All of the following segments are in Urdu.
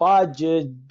5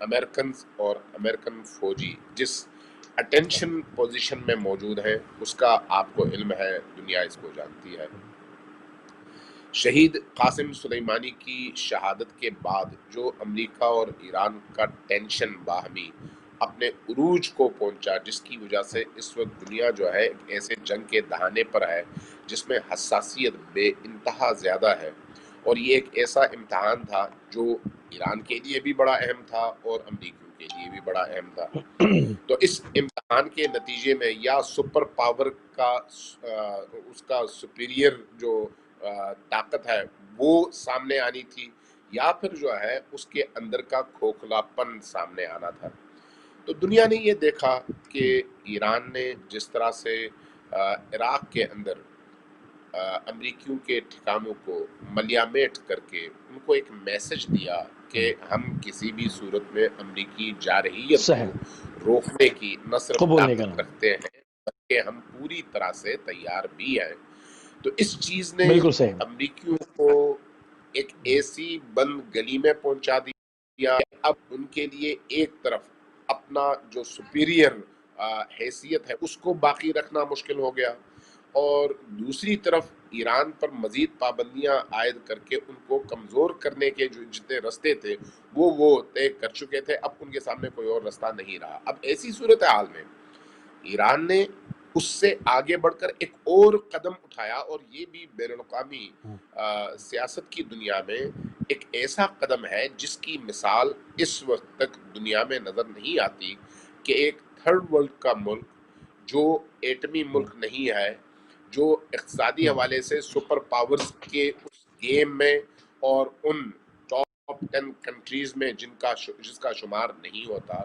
امریکنز اور امریکن فوجی جس اٹینشن پوزیشن میں موجود ہیں اس کا آپ کو علم ہے، دنیا اس کو جانتی ہے۔ شہید قاسم سلیمانی کی شہادت کے بعد جو امریکہ اور ایران کا ٹینشن باہمی اپنے عروج کو پہنچا، جس کی وجہ سے اس وقت دنیا جو ہے ایک ایسے جنگ کے دہانے پر ہے جس میں حساسیت بے انتہا زیادہ ہے، اور یہ ایک ایسا امتحان تھا جو ایران کے لیے بھی بڑا اہم تھا اور امریکیوں کے لیے بھی بڑا اہم تھا۔ تو اس امتحان کے نتیجے میں یا سپر پاور کا اس کا سپیریئر جو طاقت ہے وہ سامنے آنی تھی، یا پھر جو ہے اس کے اندر کا کھوکھلا پن سامنے آنا تھا۔ تو دنیا نے یہ دیکھا کہ ایران نے جس طرح سے عراق کے اندر امریکیوں کے ٹھکانوں کو ملیامیٹ کر کے ان کو ایک میسج دیا کہ ہم کسی بھی صورت میں امریکی جارحیت صحیح کو روکنے کی نہ صرف قبول نہیں طاقت کرنا، رکھتے ہیں بلکہ ہم پوری طرح سے تیار بھی ہیں۔ تو اس چیز نے بالکل صحیح، امریکیوں کو ایک ایسی بند گلی میں پہنچا دیا کہ اب ان کے لیے ایک طرف اپنا جو سپیریئر حیثیت ہے اس کو باقی رکھنا مشکل ہو گیا، اور دوسری طرف ایران پر مزید پابندیاں عائد کر کے ان کو کمزور کرنے کے جو جتنے رستے تھے وہ طے کر چکے تھے، اب ان کے سامنے کوئی اور رستہ نہیں رہا۔ اب ایسی صورتحال میں ایران نے اس سے آگے بڑھ کر ایک اور قدم اٹھایا، اور یہ بھی بین الاقوامی سیاست کی دنیا میں ایک ایسا قدم ہے جس کی مثال اس وقت تک دنیا میں نظر نہیں آتی کہ ایک تھرڈ ورلڈ کا ملک جو ایٹمی ملک نہیں ہے، جو اقتصادی حوالے سے سپر پاورز کے اس گیم میں اور ان ٹاپ 10 کنٹریز میں جس کا شمار نہیں ہوتا،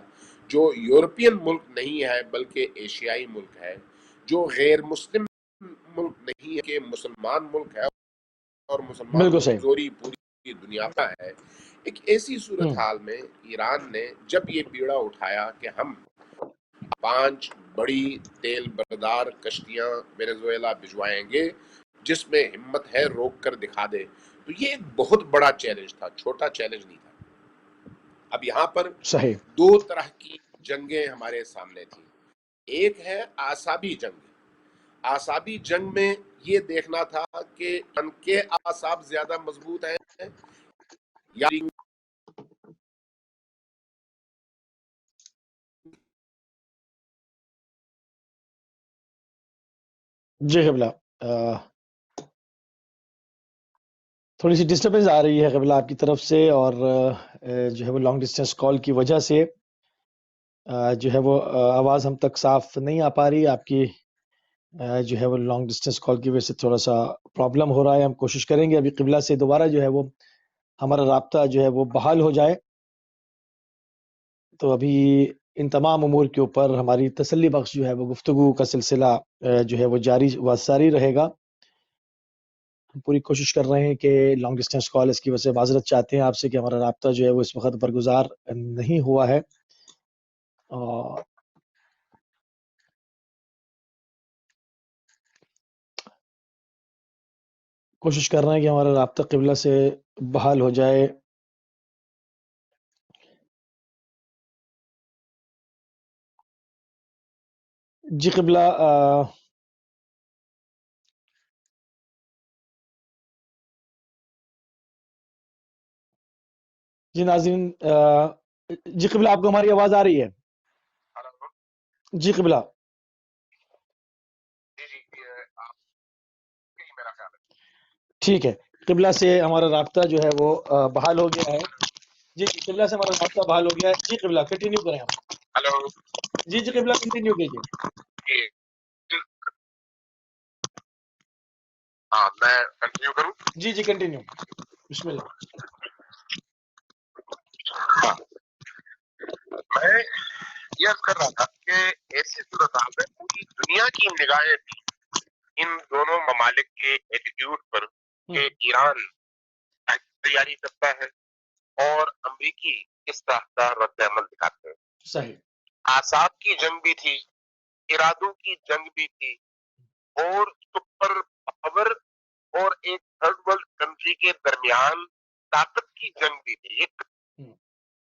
جو یورپین ملک نہیں ہے بلکہ ایشیائی ملک ہے، جو غیر مسلم ملک نہیں ہے کہ مسلمان ملک ہے، اور مسلمان بالکل صحیح، کمزوری پوری دنیا کا ہے۔ ایک ایسی صورتحال میں ایران نے جب یہ بیڑا اٹھایا کہ ہم 5 بڑی تیل بردار کشتیاں وینزویلا بھجوائیں گے جس میں ہمت ہے روک کر دکھا دے، تو یہ ایک بہت بڑا چیلنج تھا، چھوٹا چیلنج نہیں تھا۔ اب یہاں پر صحیح، 2 طرح کی جنگیں ہمارے سامنے تھیں۔ ایک ہے اعصابی جنگ۔ اعصابی جنگ میں یہ دیکھنا تھا کہ ان کے اعصاب زیادہ مضبوط ہیں یا جی قبلہ تھوڑی سی ڈسٹربنس آ رہی ہے قبلہ آپ کی طرف سے، اور جو ہے وہ لانگ ڈسٹینس کال کی وجہ سے جو ہے وہ آواز ہم تک صاف نہیں آ پا رہی، آپ کی جو ہے وہ لانگ ڈسٹینس کال کی وجہ سے تھوڑا سا پرابلم ہو رہا ہے۔ ہم کوشش کریں گے ابھی قبلہ سے دوبارہ جو ہے وہ ہمارا رابطہ جو ہے وہ بحال ہو جائے، تو ابھی ان تمام امور کے اوپر ہماری تسلی بخش جو ہے وہ گفتگو کا سلسلہ جو ہے وہ جاری و ساری رہے گا۔ ہم پوری کوشش کر رہے ہیں کہ لانگ ڈسٹینس کال اس کی وجہ سے معذرت چاہتے ہیں آپ سے کہ ہمارا رابطہ جو ہے وہ اس وقت برگزار نہیں ہوا ہے، اور کوشش کر رہے ہیں کہ ہمارا رابطہ قبلہ سے بحال ہو جائے۔ جی قبلہ جی ناظرین، جی قبلہ آپ کو ہماری آواز آ رہی ہے؟ جی قبلہ ٹھیک ہے، قبلہ سے ہمارا رابطہ جو ہے وہ بحال ہو گیا ہے۔ جی قبلہ سے ہمارا رابطہ بحال ہو گیا ہے۔ جی قبلہ کنٹینیو کریں ہم۔ ہلو جی قبلہ کنٹینیو کیجیے۔ ہاں میں کنٹینیو کروں؟ جی کنٹینیو، بسم اللہ۔ میں یہ عرض کر رہا تھا کہ ایسی صورتحال میں پوری دنیا کی نگاہیں تھی ان دونوں ممالک کے ایٹیٹیوڈ پر کہ ایران تیاری کرتا ہے اور امریکی اس طرح کا رد عمل دکھاتے ہیں۔ صحیح، اعصاب کی جنگ بھی تھی، ارادوں کی جنگ بھی تھی، اور سپر پاور اور ایک تھرڈ ورلڈ کنٹری کے درمیان طاقت کی جنگ بھی تھی۔ ایک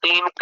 3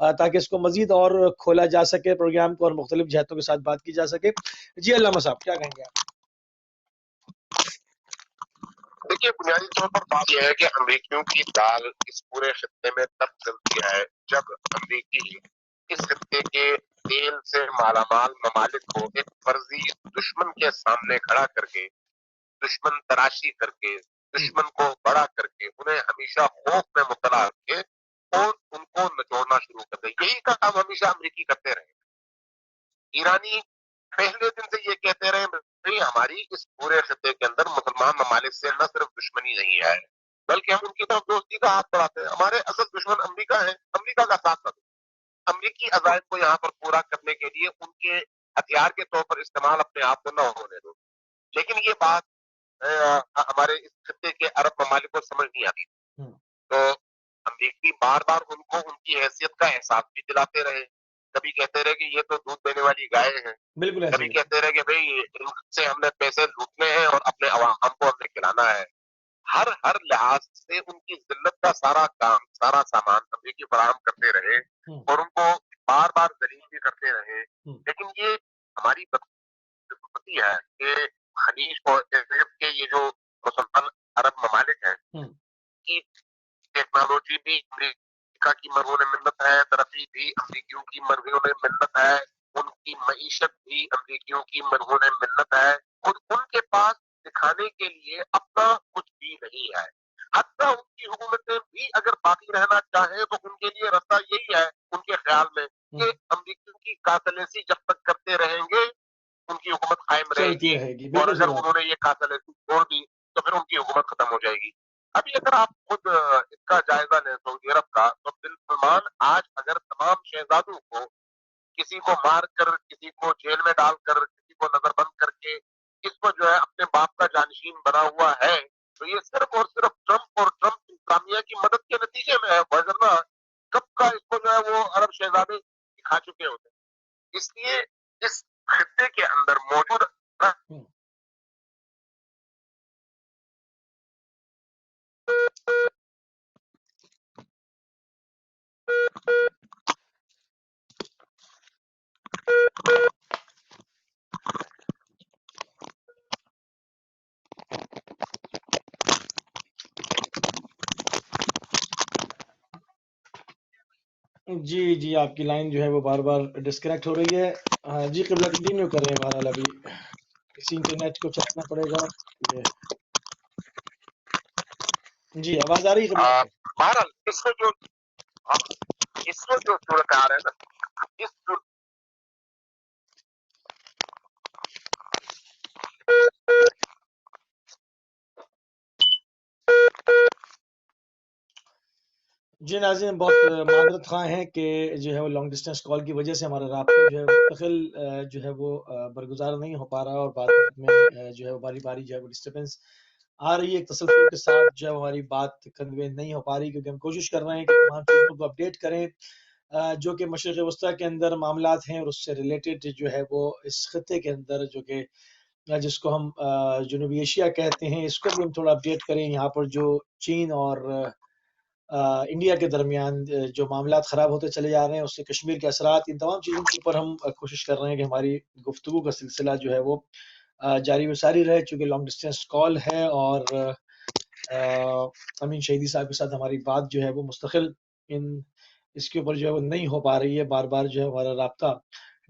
تاکہ اس کو مزید اور کھولا جا سکے پروگرام کو اور مختلف جہتوں کے ساتھ بات کی جا سکے. جی علامہ صاحب کیا کہیں گے آپ؟ دیکھیے، بنیادی طور پر بات یہ ہے کہ امریکیوں کی دال اس پورے خطے میں تب چلتی ہے جب امریکی اس خطے کے تیل سے مالا مال ممالک کو ایک فرضی دشمن کے سامنے کھڑا کر کے، دشمن تراشی کر کے، دشمن کو بڑا کر کے، انہیں ہمیشہ خوف میں مبتلا کر کے اور ان کو نچوڑنا شروع کر دے. یہی کام ہمیشہ امریکی کرتے رہے. ایرانی پہلے دن سے یہ کہتے رہے بھئی ہماری اس پورے خطے کے اندر مسلمان ممالک سے نہ صرف دشمنی نہیں ہے بلکہ ہم ان کی طرف دوستی کا ہاتھ بڑھاتے ہیں. ہمارے اصل دشمن امریکہ ہے، امریکہ کا ساتھ نہ دو. امریکی عزائم کو یہاں پر پورا کرنے کے لیے ان کے ہتھیار کے طور پر استعمال اپنے آپ کو نہ ہونے دو. لیکن یہ بات ہمارے اس خطے کے عرب ممالک کو سمجھ نہیں آتی. تو امریکی بار بار ان کو ان کی حیثیت کا احساس بھی دلاتے رہے. کبھی کہتے رہے کہ یہ تو دودھ دینے والی گائے ہیں، بالکل. کبھی کہتے رہے کہ بھئی ان سے ہم نے پیسے لوٹنے ہیں اور اپنے عوام کو ہم نے کھلانا ہے. ہر لحاظ سے ان کی ذلت کا سارا کام، سارا سامان امریکی فراہم کرتے رہے اور ان کو بار بار ذلیل بھی کرتے رہے. لیکن یہ ہماری بدقسمتی ہے کہ خلیج اور کے یہ جو مسلمان عرب ممالک ہیں کی ٹیکنالوجی بھی امریکہ کی مرہون منت ہے، ترقی بھی امریکیوں کی مرہون منت ہے، ان کی معیشت بھی امریکیوں کی مرہون منت ہے، اور ان کے پاس دکھانے کے لیے اپنا کچھ بھی نہیں ہے. حتیٰ ان کی حکومتیں بھی اگر باقی رہنا چاہیں تو ان کے لیے راستہ یہی ہے ان کے خیال میں کہ امریکیوں کی قاتلیسی جب تک کرتے رہیں گے ان کی حکومت قائم رہے گی، اور اگر انہوں نے یہ قاتلیسی چھوڑ دی تو پھر ان کی حکومت ختم ہو جائے گی. ابھی اگر آپ خود اس کا جائزہ لیں سعودی عرب کا، تو بن سلمان آج اگر تمام شہزادوں کو کسی کو مار کر، کسی کو جیل میں ڈال کر، کسی کو نظر بند کر کے اس کو جو ہے اپنے باپ کا جانشین بنا ہوا ہے، تو یہ صرف اور صرف ٹرمپ اور ٹرمپ انتظامیہ کی مدد کے نتیجے میں ہے. وگرنہ کب کا اس کو جو ہے وہ عرب شہزادے کھا چکے ہوتے. اس لیے اس خطے کے اندر موجود جی آپ کی لائن جو ہے وہ بار بار ڈسکنیکٹ ہو رہی ہے. جی قبلہ کنٹینیو کر رہے ہیں. بہرحال ابھی اسی انٹرنیٹ کو چلانا پڑے گا. جی آواز آ رہی ہے؟ بہرحال اس کو جو صورت آ رہا ہے نا، جی ناظرین بہت معذرت خواہ ہیں کہ جو ہے وہ لانگ ڈسٹینس کال کی وجہ سے ہمارا رابطہ جو ہے مستقل جو ہے وہ برگزار نہیں ہو پا رہا، اور بعد میں جو ہے وہ باری باری جو ہے وہ ڈسٹربنس آ رہی ہے. ایک تسلسل کے ساتھ جو ہے ہماری بات کنوے نہیں ہو پا رہی، کیونکہ ہم کوشش کر رہے ہیں کہ تمام چیزوں کو اپڈیٹ کریں جو کہ مشرق وسطیٰ کے اندر معاملات ہیں اور اس سے ریلیٹڈ جو ہے وہ اس خطے کے اندر جو کہ جس کو ہم جنوبی ایشیا کہتے ہیں، اس کو بھی ہم تھوڑا اپڈیٹ کریں. یہاں پر جو چین اور انڈیا کے درمیان جو معاملات خراب ہوتے چلے جا رہے ہیں، اس سے کشمیر کے اثرات، ان تمام چیزوں کے اوپر ہم کوشش کر رہے ہیں کہ ہماری گفتگو کا سلسلہ جو ہے وہ جاری و ساری رہے. چونکہ لانگ ڈسٹینس کال ہے اور امین شہیدی صاحب کے ساتھ ہماری بات جو ہے وہ مستقل اس کے اوپر جو ہے وہ نہیں ہو پا رہی ہے. بار بار جو ہے ہمارا رابطہ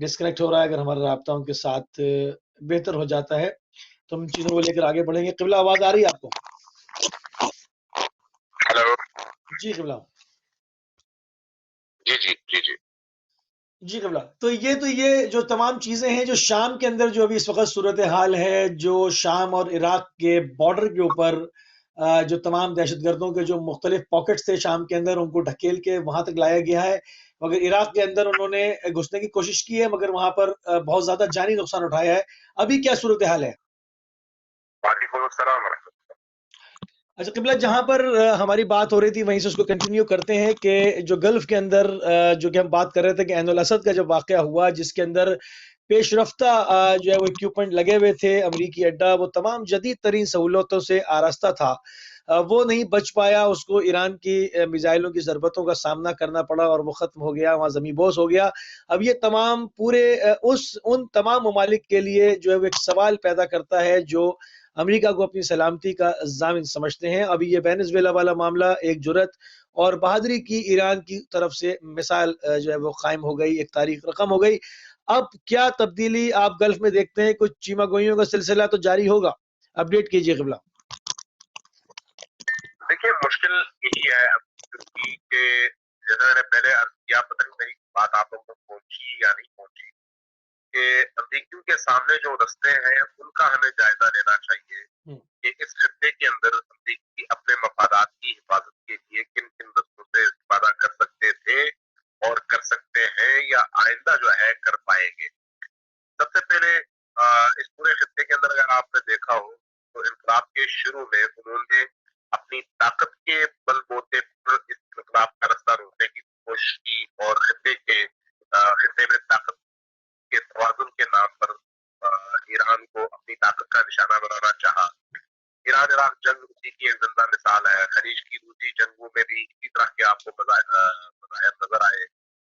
ڈسکنیکٹ ہو رہا ہے. اگر ہمارا رابطہ ان کے ساتھ بہتر ہو جاتا ہے تو ہم چیزوں کو لے کر آگے بڑھیں گے. قبلہ آواز آ رہی ہے آپ کو؟ ہیلو جی قبلہ. جی قبلہ. تو یہ جو تمام چیزیں ہیں جو شام کے اندر جو ابھی اس وقت صورتحال ہے، جو شام اور عراق کے بارڈر کے اوپر جو تمام دہشت گردوں کے جو مختلف پاکٹس تھے شام کے اندر، ان کو ڈھکیل کے وہاں تک لایا گیا ہے. مگر عراق کے اندر انہوں نے گھسنے کی کوشش کی ہے، مگر وہاں پر بہت زیادہ جانی نقصان اٹھایا ہے. ابھی کیا صورتحال ہے؟ وعلیکم السلام ورحمۃ اللہ. اچھا قبلہ، جہاں پر ہماری بات ہو رہی تھی وہیں سے اس کو کنٹینیو کرتے ہیں کہ جو گلف کے اندر جو کہ ہم بات کر رہے تھے کہ عین الاسد کا جب واقعہ ہوا، جس کے اندر پیش رفتہ جو ہے وہ اکوپمنٹ لگے ہوئے تھے، امریکی اڈا وہ تمام جدید ترین سہولتوں سے آراستہ تھا، وہ نہیں بچ پایا، اس کو ایران کی میزائلوں کی ضربتوں کا سامنا کرنا پڑا اور وہ ختم ہو گیا، وہاں زمین بوس ہو گیا۔ اب یہ تمام پورے ان تمام ممالک کے لیے جو ہے وہ ایک سوال پیدا کرتا ہے جو امریکہ کو اپنی سلامتی کا ضامن سمجھتے ہیں۔ ابھی یہ وینزویلا والا معاملہ ایک جرأت اور بہادری کی ایران کی طرف سے مثال جو ہے وہ قائم ہو گئی، ایک تاریخ رقم ہو گئی۔ اب کیا تبدیلی آپ گلف میں دیکھتے ہیں؟ کچھ چیمہ گوئیوں کا سلسلہ تو جاری ہوگا، اپڈیٹ کیجئے قبلہ۔ دیکھیے مشکل یہی ہے کہ جیسے میں نے پہلے عرض کیا، پتہ نہیں میری بات آپ لوگوں کو پہنچی یا نہیں پہنچی، کہ امریکیوں کے سامنے جو رستے ہیں ان کا ہمیں جائزہ لینا چاہیے کہ اس خطے کے اندر امریکی اپنے مفادات کی حفاظت کے لیے کن کن رستوں سے استفادہ کر سکتے تھے اور کر سکتے ہیں یا آئندہ جو ہے کر پائیں گے۔ سب سے پہلے اس پورے خطے کے اندر اگر آپ نے دیکھا ہو تو انقلاب کے شروع میں انہوں نے اپنی طاقت کے بل بوتے پر اس انقلاب کا رستہ روکنے کی کوشش کی اور خطے میں طاقت کے توازن کے نام پر ایران کو اپنی طاقت کا نشانہ بنانا چاہا۔ ایران عراق جنگ اسی کی ایک زندہ مثال ہے۔ خلیج کی دوسری جنگوں میں بھی اسی طرح کے آپ کو مظاہر نظر آئے،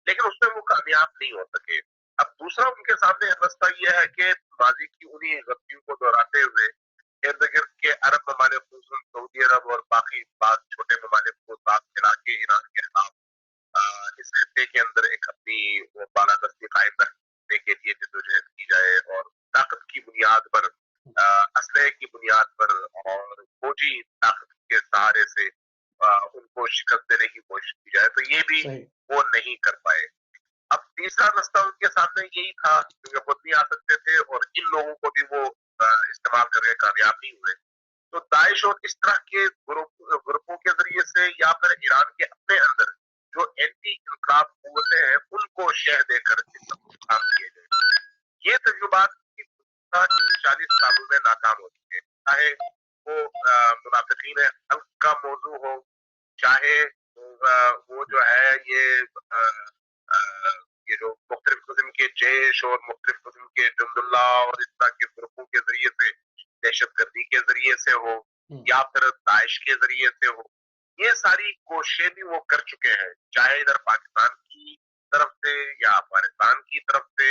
لیکن اس میں وہ کامیاب نہیں ہو سکے۔ اب دوسرا ان کے سامنے رستہ یہ ہے کہ ماضی کی انہی غلطیوں کو دہراتے ہوئے ارد گرد کے عرب ممالک خصوصاً سعودی عرب اور باقی بعض چھوٹے ممالک کو ساتھ ملا کے ایران کے خلاف اس خطے کے اندر ایک اپنی بالادستی قائم رکھنے کے لیے جدوجہد کی جائے اور طاقت کی بنیاد پر، اسلحے کی بنیاد پر اور فوجی طاقت کے سہارے سے ان کو شکست دینے کی کوشش کی جائے، تو یہ بھی وہ نہیں کر پائے۔ اب تیسرا رستہ ان کے سامنے یہی تھا کیونکہ خود نہیں آ سکتے تھے اور ان لوگوں کو بھی وہ استعمال کر کے کامیاب نہیں ہوئے، تو داعش اور اس طرح کے گروپوں کے ذریعے سے یا پھر ایران کے اپنے اندر جو اینٹی انقلاب قوتیں ہیں ان کو شہ دے کر کام کیے گئے۔ یہ تجربات 40 سالوں میں ناکام ہو چکے، چاہے وہ منافقین حلق کا موضوع ہو، چاہے وہ جو ہے یہ جو مختلف قسم کے جیش اور مختلف قسم کے جند اللہ اور اس طرح کے گروپوں کے ذریعے سے، دہشت گردی کے ذریعے سے ہو یا پھر داعش کے ذریعے سے ہو، یہ ساری کوششیں بھی وہ کر چکے ہیں، چاہے ادھر پاکستان کی طرف سے یا افغانستان کی طرف سے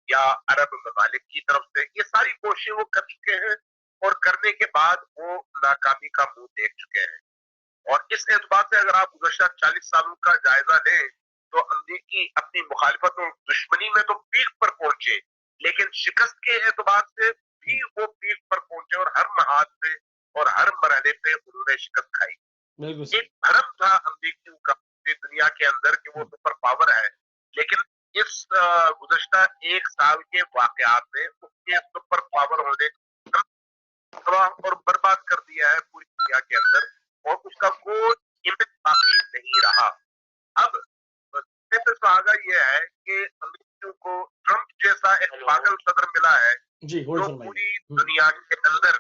یا عرب ممالک کی طرف سے، یہ ساری کوششیں وہ کر چکے ہیں اور کرنے کے بعد وہ ناکامی کا منہ دیکھ چکے ہیں۔ اور اس اعتبار سے اگر آپ گزشتہ 40 سالوں کا جائزہ لیں تو امریکی اپنی مخالفت اور دشمنی میں تو پیک پر پہنچے، لیکن شکست کے اعتبار سے بھی وہ پیک پر پہنچے اور ہر محاذ سے اور ہر مرحلے پہ انہوں نے شکست کھائی۔ ایک بھرم تھا امریکیوں کا دنیا کے اندر کہ وہ سپر پاور ہے، لیکن اس گزشتہ 1 سال کے واقعات نے اس کے سپر پاور ہونے تباہ اور برباد کر دیا ہے پوری دنیا کے اندر، اور اس کا کوئی امیج باقی نہیں رہا۔ اب سہاگا یہ ہے کہ امریکیوں کو ٹرمپ جیسا ایک پاگل صدر ملا ہے جو پوری دنیا کے اندر،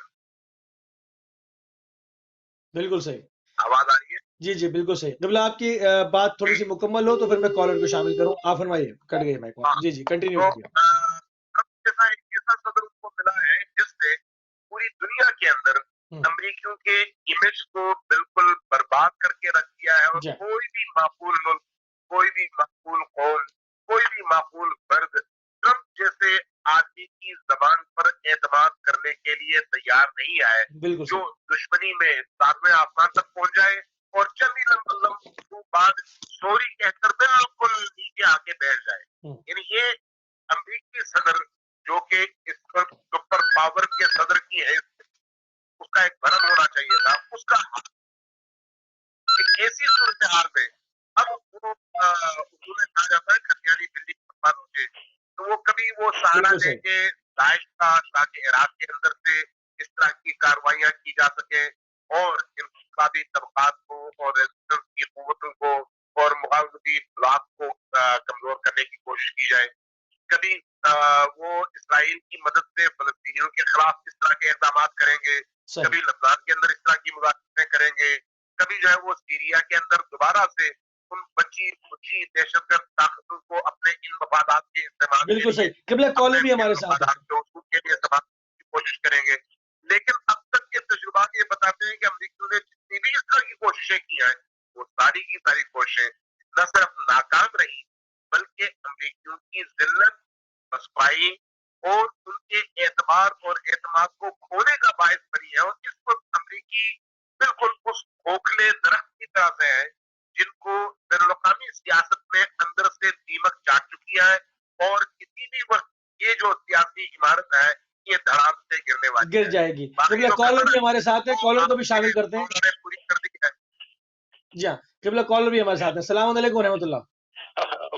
بالکل صحیح آواز آ رہی ہے؟ جی جی بالکل صحیح۔ قبلہ آپ کی بات تھوڑی سی مکمل ہو تو پھر میں کالر کو شامل کروں، آپ فرمائیے، کٹ گئی مائک۔ جی جی کنٹینیو کیجیے۔ ٹرمپ جیسا ایک ایسا صدر ان کو ملا ہے جس نے پوری دنیا کے اندر امریکیوں کے امیج کو بالکل برباد کر کے رکھ دیا ہے، اور کوئی بھی معقول ملک، کوئی بھی معقول قوم، کوئی بھی معقول فرد ٹرمپ جیسے آدمی کی زبان پر اعتماد کرنے کے لیے تیار نہیں ہے جو دشمنی میں 7ویں آسمان تک پہنچ جائے اور چند ہی لمحوں بعد سوری کہہ کر بالکل نیچے آ کے بیٹھ جائے۔ یعنی یہ امریکی صدر جو کہ اس سپر پاور کے صدر کی ہے، اس کا ایک بھرم ہونا چاہیے تھا، اس کا ایک ایسی صورتحال میں اب وہ اصول کہا جاتا ہے کھتیالی بلی ہوتے، تو وہ کبھی وہ سہارا دے کے داعش کا تاکہ عراق کے اندر سے اس طرح کی کاروائیاں کی جا سکیں اور انقلابی طبقات کو اور ریزسٹنس کی قوتوں کو اور مقاومتی بلاک کو کمزور کرنے کی کوشش کی جائے۔ کبھی وہ اسرائیل کی مدد سے فلسطینیوں کے خلاف اس طرح کے اقدامات کریں گے، کبھی لبنان کے اندر اس طرح کی مذاکرات کریں گے، کبھی جو ہے وہ سیریا کے اندر دوبارہ سے ان بچی دہشت گرد طاقتوں کو اپنے ان مفادات کے استعمال بالکل صحیح۔ قبلہ کالر بھی ہمارے ساتھ کے لیے استعمال کی کوشش کریں گے، لیکن اب تک کے تجربات یہ بتاتے ہیں کہ امریکیوں نے جتنی بھی اس طرح کی کوششیں کی ہیں وہ ساری کی ساری کوششیں نہ صرف ناکام رہی بلکہ امریکیوں کی ذلت پسپائی اور ان کے اعتبار اور اعتماد کو کھونے کا باعث بنی ہے. اور اس وقت امریکی بالکل اس کھوکھلے درخت کی طرح سے ہے جن کو بین الاقوامی سیاست میں اندر سے دیمک چاٹ چکی ہے اور کسی بھی وقت یہ جو سیاسی عمارت ہے یہ دھڑام سے گرنے والی گر جائے گی. قبلہ کالر بھی ہمارے ساتھ ہے, کالر کو بھی شامل کرتے ہیں. پوری کر دی ہے. جی ہاں, قبلہ کالر بھی ہمارے ساتھ ہے. السلام علیکم ورحمۃ اللہ.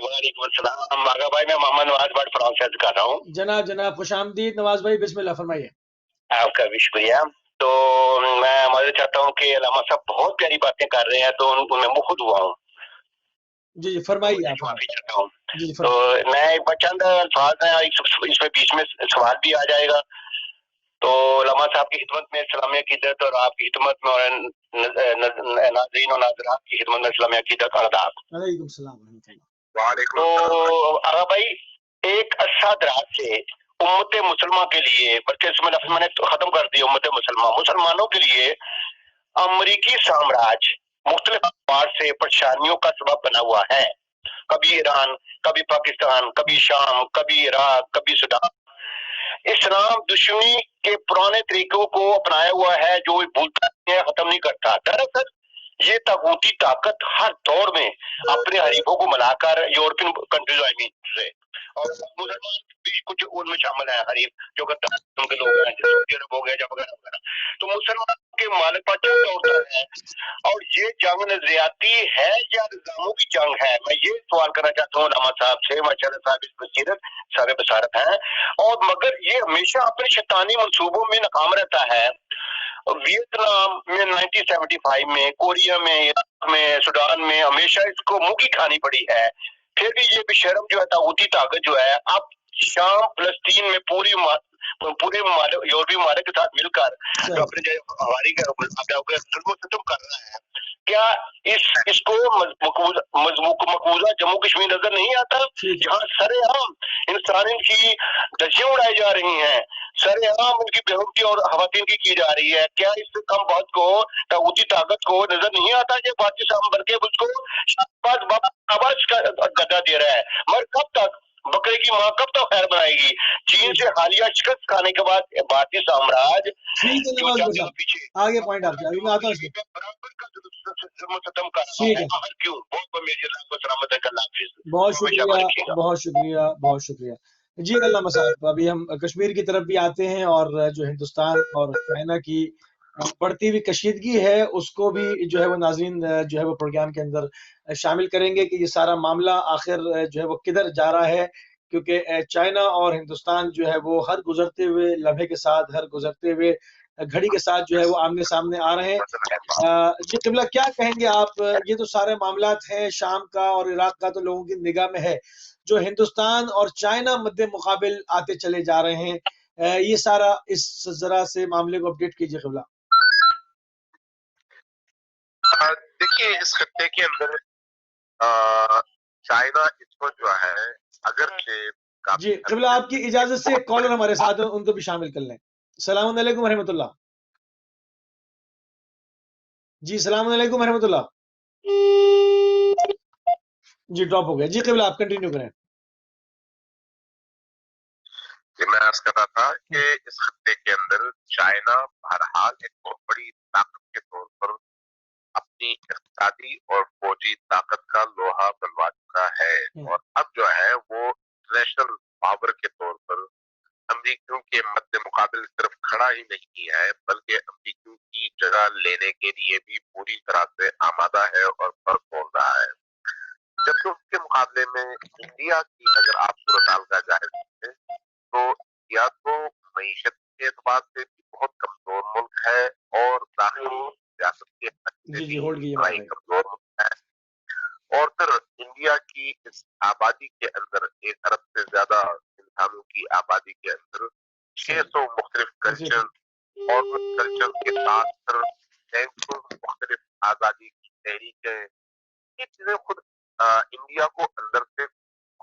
وعلیکم السلام. باغا بھائی, میں محمد نواز بٹ فرانس سے کر رہا ہوں. جناب خوش آمدید نواز بھائی, بسم اللہ فرمائیے. آپ کا بھی شکریہ. تو میں معذرت چاہتا ہوں کہ علامہ صاحب بہت پیاری باتیں کر رہے ہیں تو ان کو میں مخود ہوا ہوں. جی فرمائیے آپ. معافی چاہتا ہوں. جی تو میں ایک چند الفاظ ہیں, اس میں بیچ میں سوال بھی آ جائے گا. تو علامہ صاحب کی خدمت میں اسلامی عقیدت اور آپ کی خدمت میں اور ناظرین اور ناظرات کی خدمت میں اسلامی عقیدت اور آداب. وعلیکم السلام ورحمۃ اللہ. تو آغا بھائی, ایک عرصہ دراز سے امت مسلمہ کے لیے, بلکہ اس میں لفظ میں نے ختم کر دیا, امت مسلمہ مسلمانوں کے لیے امریکی سامراج مختلف اعتبار سے پریشانیوں کا سبب بنا ہوا ہے. کبھی ایران, کبھی پاکستان, کبھی شام, کبھی عراق, کبھی سودان. اسلام دشمنی کے پرانے طریقوں کو اپنایا ہوا ہے جو بھولتا ہے, ختم نہیں کرتا. دراصل یہ طاغوتی طاقت ہر دور میں اپنے حریفوں کو ملا کر یورپین کنٹریز سے, اور مسلمان بھی کچھ ان میں شامل ہیں حریف جو کہ کے لوگ ہیں, سعودی عرب ہو گیا یا وغیرہ وغیرہ. تو مسلمان کے مالک پر جنگ ہوتا ہے, اور یہ جنگ نظریاتی ہے یا نظاموں کی جنگ ہے؟ میں یہ سوال کرنا چاہتا ہوں علامہ صاحب سے. ماشاءاللہ صاحب اس بصیرت صاحب بصارت ہیں, اور مگر یہ ہمیشہ اپنے شیطانی منصوبوں میں ناکام رہتا ہے. ویتنام میں 1975 میں, کوریا میں, عراق میں, سودان میں ہمیشہ اس کو منہ کی کھانی پڑی ہے. پھر بھی یہ بشرم جو ہے طاغوتی طاقت جو ہے اب شام فلسطین میں پورے یورپی ممالک کے ساتھ مل کر جو اپنے ہماری ختم کر رہا ہے. کیا اس کو مقبوضہ جموں کشمیر نظر نہیں آتا, جہاں سرے عام انسان کی دھجیاں اڑائی جا رہی ہیں, سرے عام ان کی بےحرمتی اور خواتین کی جا رہی ہے؟ کیا اس کم بات کو طاغوتی طاقت کو نظر نہیں آتا کہ پاکستان بلکہ اس کو آواز کا گدا دے رہا ہے؟ مگر کب تک بکرے کی ماں کب تک خیر بنائے گی؟ چین سے حالیہ شکست کھانے کے بعد بھارتی سامراج پیچھے آگے پوائنٹ آپ کے میں آتا ہوں. بہت شکریہ, بہت شکریہ, بہت شکریہ. جی علامہ صاحب, ابھی ہم کشمیر کی طرف بھی آتے ہیں, اور جو ہندوستان اور چائنا کی بڑھتی ہوئی کشیدگی ہے اس کو بھی جو ہے وہ ناظرین جو ہے وہ پروگرام کے اندر شامل کریں گے کہ یہ سارا معاملہ آخر جو ہے وہ کدھر جا رہا ہے, کیونکہ چائنا اور ہندوستان جو ہے وہ ہر گزرتے ہوئے لمحے کے ساتھ, ہر گزرتے ہوئے گھڑی کے ساتھ جو ہے وہ آمنے سامنے آ رہے ہیں. جی قبلہ کیا کہیں گے آپ؟ یہ تو سارے معاملات ہیں شام کا اور عراق کا تو لوگوں کی نگاہ میں ہے, جو ہندوستان اور چائنا مد مقابل آتے چلے جا رہے ہیں, یہ سارا اس ذرا سے معاملے کو اپڈیٹ کیجیے قبلہ. دیکھیے اس خطے کے اندر چائنا اس کو جو ہے اگر جی قبلہ آپ کی اجازت سے ایک کالر ہمارے ساتھ ہیں, ان کو بھی شامل کر لیں. السلام علیکم ورحمۃ اللہ. جی السلام علیکم ورحمۃ اللہ. جی ڈراپ ہو گیا. جی قبلہ آپ کنٹینیو کریں. میں عرض کر رہا تھا کہ اس خطے کے اندر چائنا بہرحال ایک بہت بڑی طاقت کے طور پر اپنی اقتصادی اور فوجی طاقت کا لوہا بنوا چکا ہے, اور اب جو ہے وہ انٹرنیشنل پاور کے طور پر امریکیوں کے مد مقابل صرف کھڑا ہی نہیں ہے بلکہ امریکیوں کی جگہ لینے کے لیے بھی پوری طرح سے آمادہ ہے اور پر کھول رہا ہے. جبکہ اس کے مقابلے میں انڈیا کی اگر آپ صورتحال کا جائزہ لیں تو انڈیا تو معیشت کے اعتبار سے بھی بہت کمزور ملک ہے اور داخلی سیاست کے کمزور ملک ہے. اور پھر انڈیا کی اس آبادی کے اندر 1 ارب سے زیادہ انسانوں کی آبادی کے اندر 600 مختلف کلچر, اور اس کلچر کے ساتھ مختلف آزادی کی تحریکیں, یہ چیزیں خود انڈیا کو اندر سے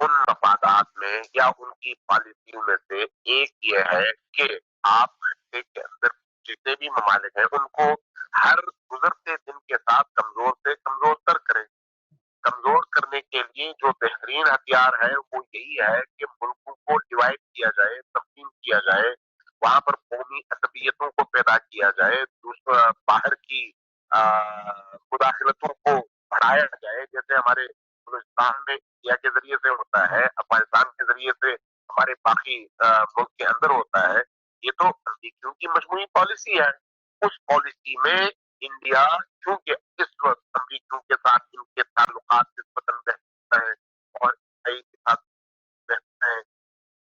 ان مفادات میں یا ان کی پالیسیوں میں سے ایک یہ ہے کہ آپ خطے کے اندر جتنے بھی ممالک ہیں ان کو ہر گزرتے دن کے ساتھ کمزور سے کمزور تر کریں. کمزور کرنے کے لیے جو بہترین ہتھیار ہے وہ یہی ہے کہ ملکوں کو ڈیوائڈ کیا جائے، تقسیم کیا جائے، وہاں پر قومی عصبیتوں کو پیدا کیا جائے، باہر کی مداخلتوں کو بڑھایا جائے، جیسے ہمارے بلوچستان میں انڈیا کے ذریعے سے ہوتا ہے، افغانستان کے ذریعے سے ہمارے باقی ملک کے اندر ہوتا ہے. یہ تو امریکیوں کی مجموعی پالیسی ہے. اس پالیسی میں انڈیا چونکہ اس وقت امریکیوں کے ساتھ ان کے تعلقات نسبتاً بہتر ہیں اور کے ساتھ بہتر ہیں،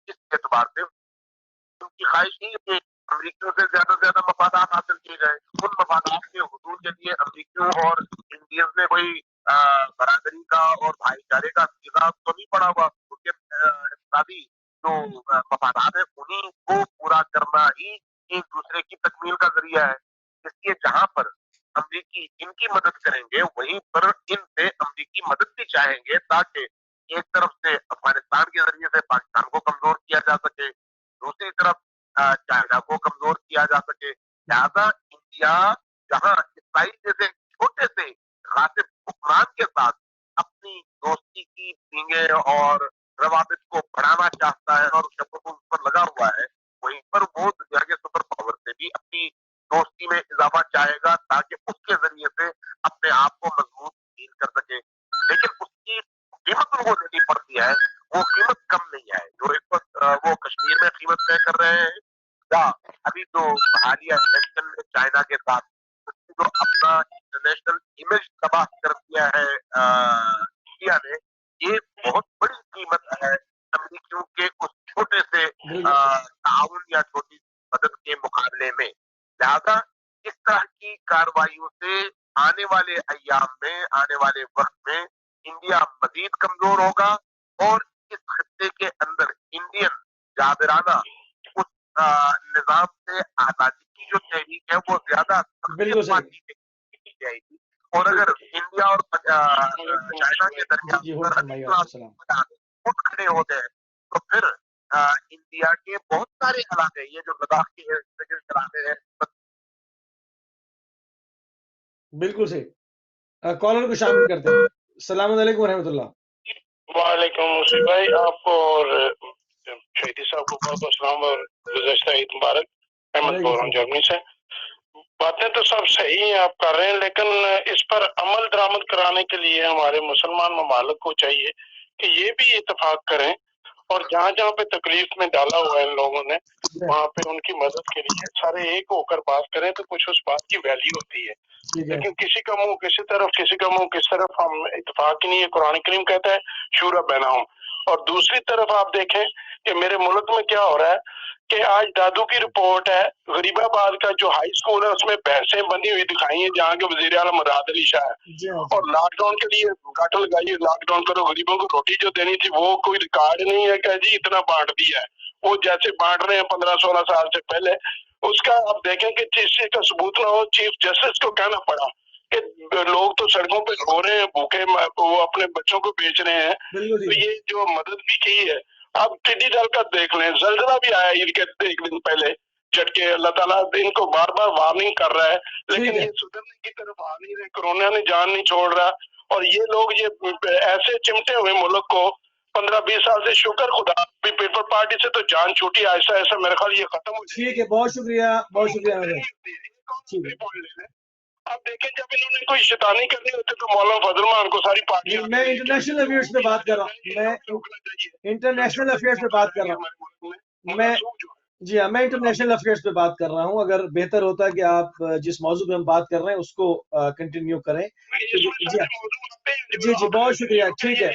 اس اعتبار سے ان کی خواہش نہیں ہے کہ امریکیوں سے زیادہ مفادات حاصل کیے جائیں. ان مفادات کے حصول کے لیے امریکیوں اور انڈینز میں کوئی برادری کا اور بھائی چارے کا سیدھا تو نہیں پڑا ہوا. ان کے اقتصادی جو مفادات ہیں انہیں کو پورا کرنا ہی ایک دوسرے کی تکمیل کا ذریعہ ہے. اس لیے جہاں پر امریکی ان کی مدد کریں گے وہیں پر ان سے امریکی مدد بھی چاہیں گے تاکہ ایک طرف سے افغانستان کے ذریعے سے پاکستان کو کمزور کیا جا سکے، دوسری طرف چائنا کو کمزور کیا جا سکے. لہذا انڈیا جہاں اسرائیل جیسے چھوٹے سے غاصب حکمران کے ساتھ اپنی دوستی کی پینگیں اور روابط کو بڑھانا چاہتا ہے اور اس پر لگا ہوا ہے، وہیں پر وہ دنیا کے سپر پاور سے بھی اپنی دوستی میں اضافہ چاہے گا تاکہ اس کے ذریعے سے اپنے آپ کو مضبوط فیل کر سکے. لیکن اس کی قیمت ان کو دینی پڑتی ہے، وہ قیمت کم نہیں ہے جو اس وقت وہ کشمیر میں قیمت طے کر رہے ہیں یا ابھی جو حالیہ ٹینشن میں چائنا کے ساتھ جو اپنا انٹرنیشنل امیج تباہ کر دیا ہے انڈیا نے. یہ بہت بڑی قیمت ہے امریکیوں کے اس چھوٹے سے تعاون یا چھوٹی مدد کے مقابلے میں. لہذا اس طرح کی کارروائیوں سے آنے والے ایام میں، آنے والے وقت میں انڈیا مزید کمزور ہوگا اور اس خطے کے اندر انڈین جابرانہ اس نظام سے آزادی کی جو تحریک ہے وہ زیادہ کی جائے گی. اور اگر انڈیا اور چائنا کے درمیان خود کھڑے ہو گئے تو پھر انڈیا کے بہت سارے علاقے یہ جو لداخ کے علاقے ہیں. بالکل صحیح. کالر کو شامل کرتے ہیں. السلام علیکم ورحمۃ اللہ. وعلیکم السلام بھائی، آپ کو اور شہیدی صاحب کو بہت بہت سلام اور گزشتہ عید مبارک. احمد بول رہا ہوں جرمنی سے. باتیں تو سب صحیح ہیں آپ کر رہے ہیں، لیکن اس پر عمل درآمد کرانے کے لیے ہمارے مسلمان ممالک کو چاہیے کہ یہ بھی اتفاق کریں اور جہاں جہاں پہ تکلیف میں ڈالا ہوا ہے ان لوگوں نے وہاں پہ ان کی مدد کے لیے سارے ایک ہو کر بات کریں تو کچھ اس بات کی ویلیو ہوتی ہے. لیکن کسی کا منہ کسی طرف، کسی کا منہ کس طرف، ہم اتفاق ہی نہیں ہے. قرآن کریم کہتا ہے شورا بینہم. اور دوسری طرف آپ دیکھیں کہ میرے ملک میں کیا ہو رہا ہے کہ آج دادو کی رپورٹ ہے غریب آباد کا جو ہائی اسکول ہے اس میں بھینسیں بندی ہوئی دکھائی ہیں جہاں کے وزیر اعلیٰ مراد علی شاہ ہے. اور لاک ڈاؤن کے لیے گاٹر لگائیے، لاک ڈاؤن کرو، غریبوں کو روٹی جو دینی تھی وہ کوئی ریکارڈ نہیں ہے کہ جی اتنا بانٹ دیا ہے. وہ جیسے بانٹ رہے ہیں 15-16 سال سے پہلے. اس کا آپ دیکھیں کہ جس چیز کا ثبوت نہ ہو چیف جسٹس کو کہنا پڑا کہ لوگ تو سڑکوں پہ رو رہے ہیں بھوکے، وہ اپنے بچوں کو بیچ رہے ہیں. تو یہ جو مدد بھی کی ہے. اب ٹڈی دل کا دیکھ لیں، زلزلہ بھی آیا عید کے ایک دن پہلے جھٹکے. اللہ تعالیٰ ان کو بار بار وارننگ کر رہا ہے لیکن یہ سدھرنے کی طرف آ نہیں رہے. کورونا نے جان نہیں چھوڑ رہا اور یہ لوگ یہ ایسے چمٹے ہوئے ملک کو 15-20 سال سے. شکر خدا پیپل پارٹی سے تو جان چھوٹی آہستہ آہستہ، میرے خیال یہ ختم ہو جائے. ٹھیک ہے، بہت شکریہ، بہت شکریہ. اب دیکھیں جب انہوں نے کوئی شیطانی کرنی ہوتی تو مولانا فضل مان کو ساری پارٹی. میں انٹرنیشنل افیئرس پہ بات کر رہا ہوں، میں انٹرنیشنل افیئرس پہ بات کر رہا ہوں. جی ہاں، میں انٹرنیشنل افیئرس پہ بات کر رہا ہوں. اگر بہتر ہوتا ہے کہ آپ جس موضوع پہ ہم بات کر رہے ہیں اس کو کنٹینیو کریں. جی بہت شکریہ. ٹھیک ہے،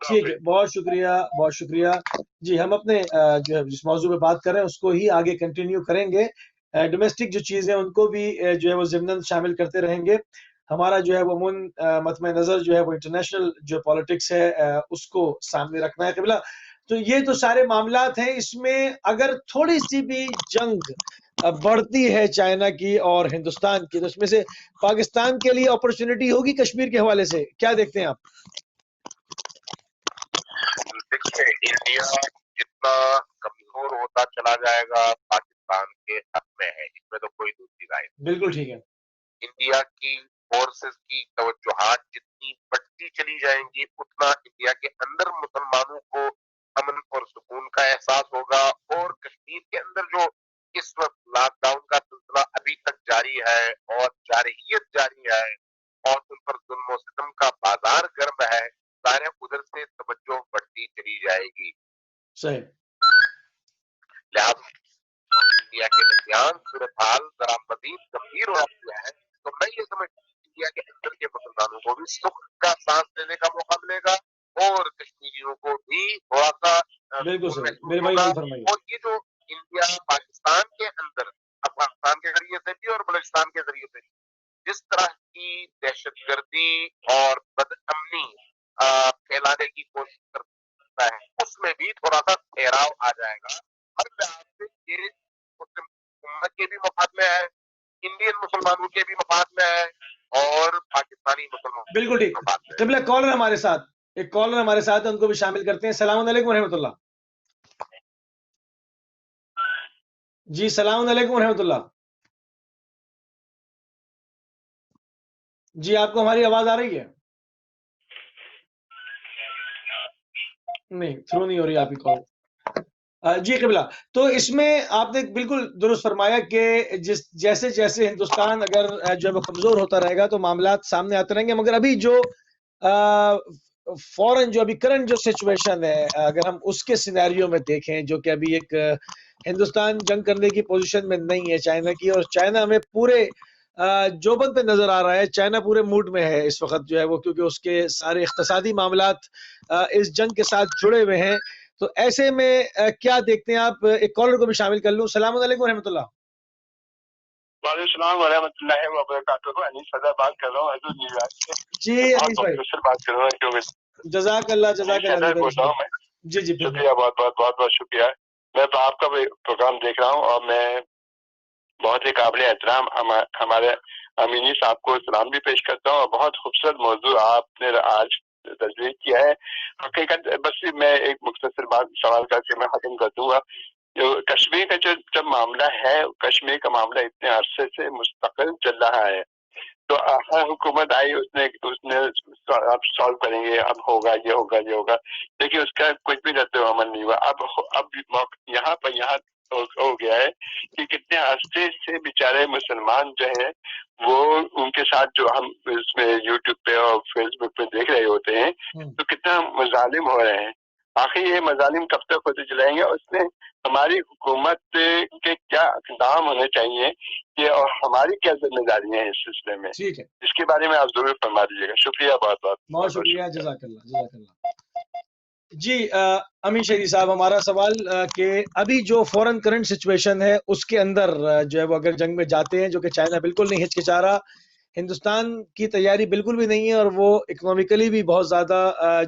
ٹھیک ہے، بہت شکریہ، بہت شکریہ. جی ہم اپنے جو ہے جس موضوع پہ بات کر رہے ہیں اس کو ہی آگے کنٹینیو کریں گے. ڈومیسٹک جو چیزیں ان کو بھی جو ہے وہ ضمن شامل کرتے رہیں گے. ہمارا جو ہے وہ مطمع نظر جو ہے وہ انٹرنیشنل جو پالیٹکس ہے اس کو سامنے رکھنا ہے. قبلہ تو یہ تو سارے معاملات ہیں. اس میں اگر تھوڑی سی بھی جنگ بڑھتی ہے چائنا کی اور ہندوستان کی تو اس میں سے پاکستان کے لیے اپرچونٹی ہوگی کشمیر کے حوالے سے. کیا دیکھتے ہیں آپ؟ دیکھیے انڈیا جتنا کمزور ہوتا چلا جائے گا پاکستان کے حق میں ہے، اس میں تو کوئی دوسری رائے نہیں۔ بالکل ٹھیک ہے۔ انڈیا کی فورسز کی توجہات جتنی بڑھتی چلی جائیں گی اتنا انڈیا کے اندر مسلمانوں کو امن اور سکون کا احساس ہوگا، اور کشمیر کے اندر جو اس وقت لاک ڈاؤن کا سلسلہ ابھی تک جاری ہے اور جارحیت جاری ہے اور ان پر ظلم و ستم کا بازار گرم ہے، ظاہر ہے ادھر سے توجہ بڑھتی چلی جائے گی۔ صحیح۔ لہٰذا انڈیا کے درمیان صورتحال ذرا مزید گمبھیر ہو رہی ہے، تو میں یہ سمجھتا ہوں انڈیا کے اندر کے مسلمانوں کو بھی سکھ کا سانس لینے کا موقع ملے گا اور کشمیریوں کو بھی تھوڑا سا بالکل صحیح، محسوس میرے بھائی ہوگا۔ فرمائیے۔ اور یہ جو انڈیا پاکستان کے اندر افغانستان کے ذریعے سے بھی اور بلوچستان کے ذریعے سے بھی جس طرح کی دہشت گردی اور بد امنی پھیلانے کی کوشش کرتا ہے، اس میں بھی تھوڑا سا ٹھہراؤ آ جائے گا۔ ہر لحاظ سے یہ مسلم امت کے بھی مفاد میں ہے، انڈین مسلمانوں کے بھی مفاد میں ہے اور پاکستانی مسلمانوں بالکل کے بھی ٹھیک۔ مفاد میں ہے۔ قبلہ کالر ہمارے ساتھ، ایک کالر ہمارے ساتھ ہے، ان کو بھی شامل کرتے ہیں۔ السلام علیکم ورحمۃ اللہ۔ جی السلام علیکم ورحمۃ اللہ۔ جی آپ کو ہماری آواز آ رہی ہے؟ نہیں، تھرو نہیں ہو رہی آپ کی کال۔ جی قبلہ، تو اس میں آپ نے بالکل درست فرمایا کہ جیسے جیسے ہندوستان اگر جو ہے وہ کمزور ہوتا رہے گا تو معاملات سامنے آتے رہیں گے، مگر ابھی جو فوراً جو ابھی کرنٹ جو سچویشن ہے، اگر ہم اس کے سینیریو میں دیکھیں، جو کہ ابھی ایک ہندوستان جنگ کرنے کی پوزیشن میں نہیں ہے چائنا کی، اور چائنا ہمیں پورے جوبن پہ نظر آ رہا ہے، چائنا پورے موڈ میں ہے اس وقت جو ہے وہ، کیونکہ اس کے سارے اقتصادی معاملات اس جنگ کے ساتھ جڑے ہوئے ہیں۔ تو ایسے میں کیا دیکھتے ہیں آپ؟ ایک کالر کو بھی شامل کر لوں۔ السلام علیکم ورحمۃ اللہ۔ وعلیکم السلام ورحمۃ اللہ وبرکاتہ۔ انیس صدر بات کر رہا ہوں حضور نیویارک سے۔ جی انیس بھائی، بات کر رہا ہوں کیونکہ جزاک اللہ جزاک اللہ بول رہا ہوں میں۔ جی جی شکریہ، بہت بہت شکریہ۔ میں تو آپ کا بھی پروگرام دیکھ رہا ہوں اور میں بہت ہی قابل احترام ہمارے امینی صاحب کو سلام بھی پیش کرتا ہوں، اور بہت خوبصورت موضوع آپ نے آج تجویز کیا ہے۔ حقیقت بس میں ایک مختصر بات سوال کر کے میں ختم کر دوں گا۔ جو کشمیر کا جو معاملہ ہے، کشمیر کا معاملہ اتنے عرصے سے مستقل چل رہا ہے، تو حکومت آئی، اس نے اب سالو کریں گے، اب ہوگا یہ ہوگا، لیکن اس کا کچھ بھی رد عمل نہیں ہوا۔ اب یہاں ہو گیا ہے کہ کتنے عرصے سے بیچارے مسلمان جو ہیں وہ ان کے ساتھ جو ہم اس میں یوٹیوب پہ اور فیس بک پہ دیکھ رہے ہوتے ہیں، تو کتنا مظالم ہو رہے ہیں۔ آخر یہ مظالم کب تک ہوتے چلائیں گے؟ اس میں ہماری حکومت کے کیا اقدام ہونے چاہیے کہ اور ہماری کیا ذمہ داریاں ہیں اس سلسلے میں، ٹھیک ہے، اس کے بارے میں آپ ضرور فرما دیجیے گا۔ شکریہ، بہت شکریہ، جزاک اللہ جزاک اللہ۔ جی امین شہری صاحب، ہمارا سوال کہ ابھی جو فورن کرنٹ سچویشن ہے اس کے اندر جو ہے وہ اگر جنگ میں جاتے ہیں، جو کہ چائنا بالکل نہیں ہچکچا رہا، ہندوستان کی تیاری بالکل بھی نہیں ہے، اور وہ اکنومیکلی بھی بہت زیادہ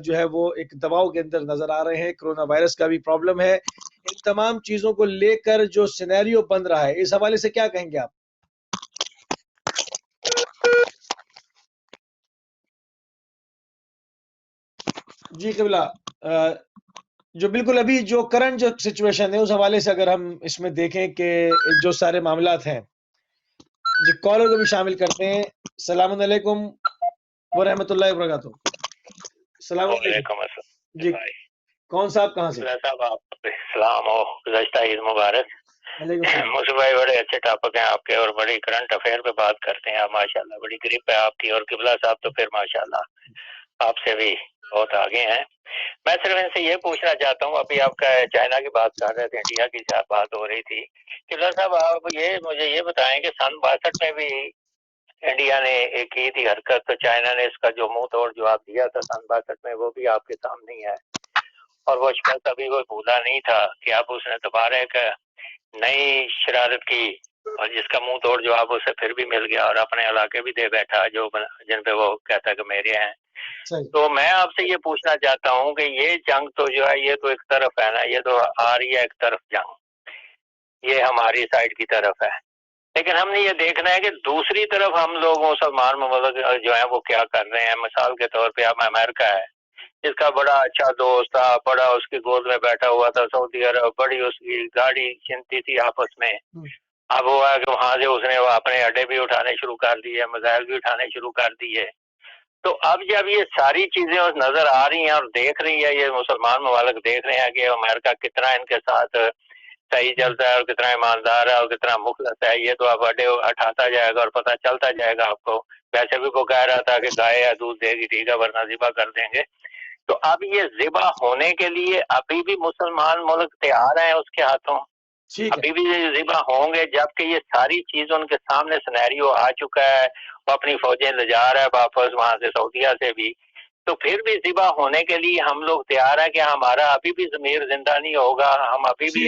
جو ہے وہ ایک دباؤ کے اندر نظر آ رہے ہیں، کرونا وائرس کا بھی پرابلم ہے، ان تمام چیزوں کو لے کر جو سینیریو بن رہا ہے، اس حوالے سے کیا کہیں گے آپ؟ جی قبلہ، جو بالکل ابھی جو کرنٹ جو سچویشن ہے اس حوالے سے اگر ہم اس میں دیکھیں کہ جو سارے معاملات ہیں، جی کالر کو بھی شامل کرتے ہیں۔ السلام علیکم ورحمۃ اللہ وبرکاتہ۔ السلام علیکم جی، کون صاحب کہاں سے؟ صاحب آپ السلام ہو، گزشتہ عید مبارک۔ موسیٰ بھائی بڑے اچھے ٹاپک ہیں آپ کے، اور بڑی کرنٹ افیئر پہ بات کرتے ہیں آپ، ماشاءاللہ بڑی گرپ ہے آپ کی، اور قبلہ صاحب تو پھر ماشاءاللہ آپ سے بھی بہت آگے ہیں۔ میں صرف ان سے یہ پوچھنا چاہتا ہوں، ابھی آپ کا چائنا کی بات کر رہے تھے، انڈیا کی بات ہو رہی تھی، قبلہ صاحب آپ مجھے یہ بتائیں کہ سن 62 میں بھی انڈیا نے ایک کی تھی حرکت، تو چائنا نے اس کا جو منہ توڑ جواب دیا تھا سن 62 میں، وہ بھی آپ کے سامنے ہی ہے، اور وہ شکست ابھی کوئی بھولا نہیں تھا کہ اب اس نے دوبارہ ایک نئی شرارت کی، اور جس کا منہ توڑ جواب اسے پھر بھی مل گیا، اور اپنے علاقے بھی دے بیٹھا جو جن پہ وہ کہتا کہ میرے ہیں۔ تو میں آپ سے یہ پوچھنا چاہتا ہوں کہ یہ جنگ تو جو ہے یہ تو ایک طرف ہے نا، یہ تو آ رہی ہے ایک طرف جنگ، یہ ہماری سائڈ کی طرف ہے، لیکن ہم نے یہ دیکھنا ہے کہ دوسری طرف ہم لوگ مسلمان ممالک جو ہیں وہ کیا کر رہے ہیں۔ مثال کے طور پہ اب امریکہ ہے، اس کا بڑا اچھا دوست تھا، بڑا اس کی گود میں بیٹھا ہوا تھا سعودی عرب، بڑی اس کی گاڑی چنتی تھی آپس میں. اب ہوا کہ وہاں سے اس نے اپنے اڈے بھی اٹھانے شروع کر دیے، میزائل بھی اٹھانے شروع کر دیے. تو اب جب یہ ساری چیزیں نظر آ رہی ہیں اور دیکھ رہی ہے، یہ مسلمان ممالک دیکھ رہے ہیں کہ امریکہ کتنا ان کے ساتھ صحیح چلتا ہے اور کتنا ایماندار ہے اور کتنا مخلص ہے، یہ تو اب اڈے اٹھاتا جائے گا اور پتہ چلتا جائے گا آپ کو. ویسے بھی وہ کہہ رہا تھا کہ گائے یا دودھ دے گی ٹھیک ہے ورنہ ذبح کر دیں گے. تو اب یہ ذبح ہونے کے لیے ابھی بھی مسلمان ملک تیار ہیں اس کے ہاتھوں، ابھی بھی ذبح ہوں گے جبکہ یہ ساری چیز ان کے سامنے سینیریو آ چکا ہے. وہ اپنی فوجیں لے جا رہا ہے واپس وہاں سے سعودیہ سے بھی. تو پھر بھی ذبح ہونے کے لیے ہم لوگ تیار ہیں کہ ہمارا ابھی بھی ضمیر زندہ نہیں ہوگا، ہم ابھی بھی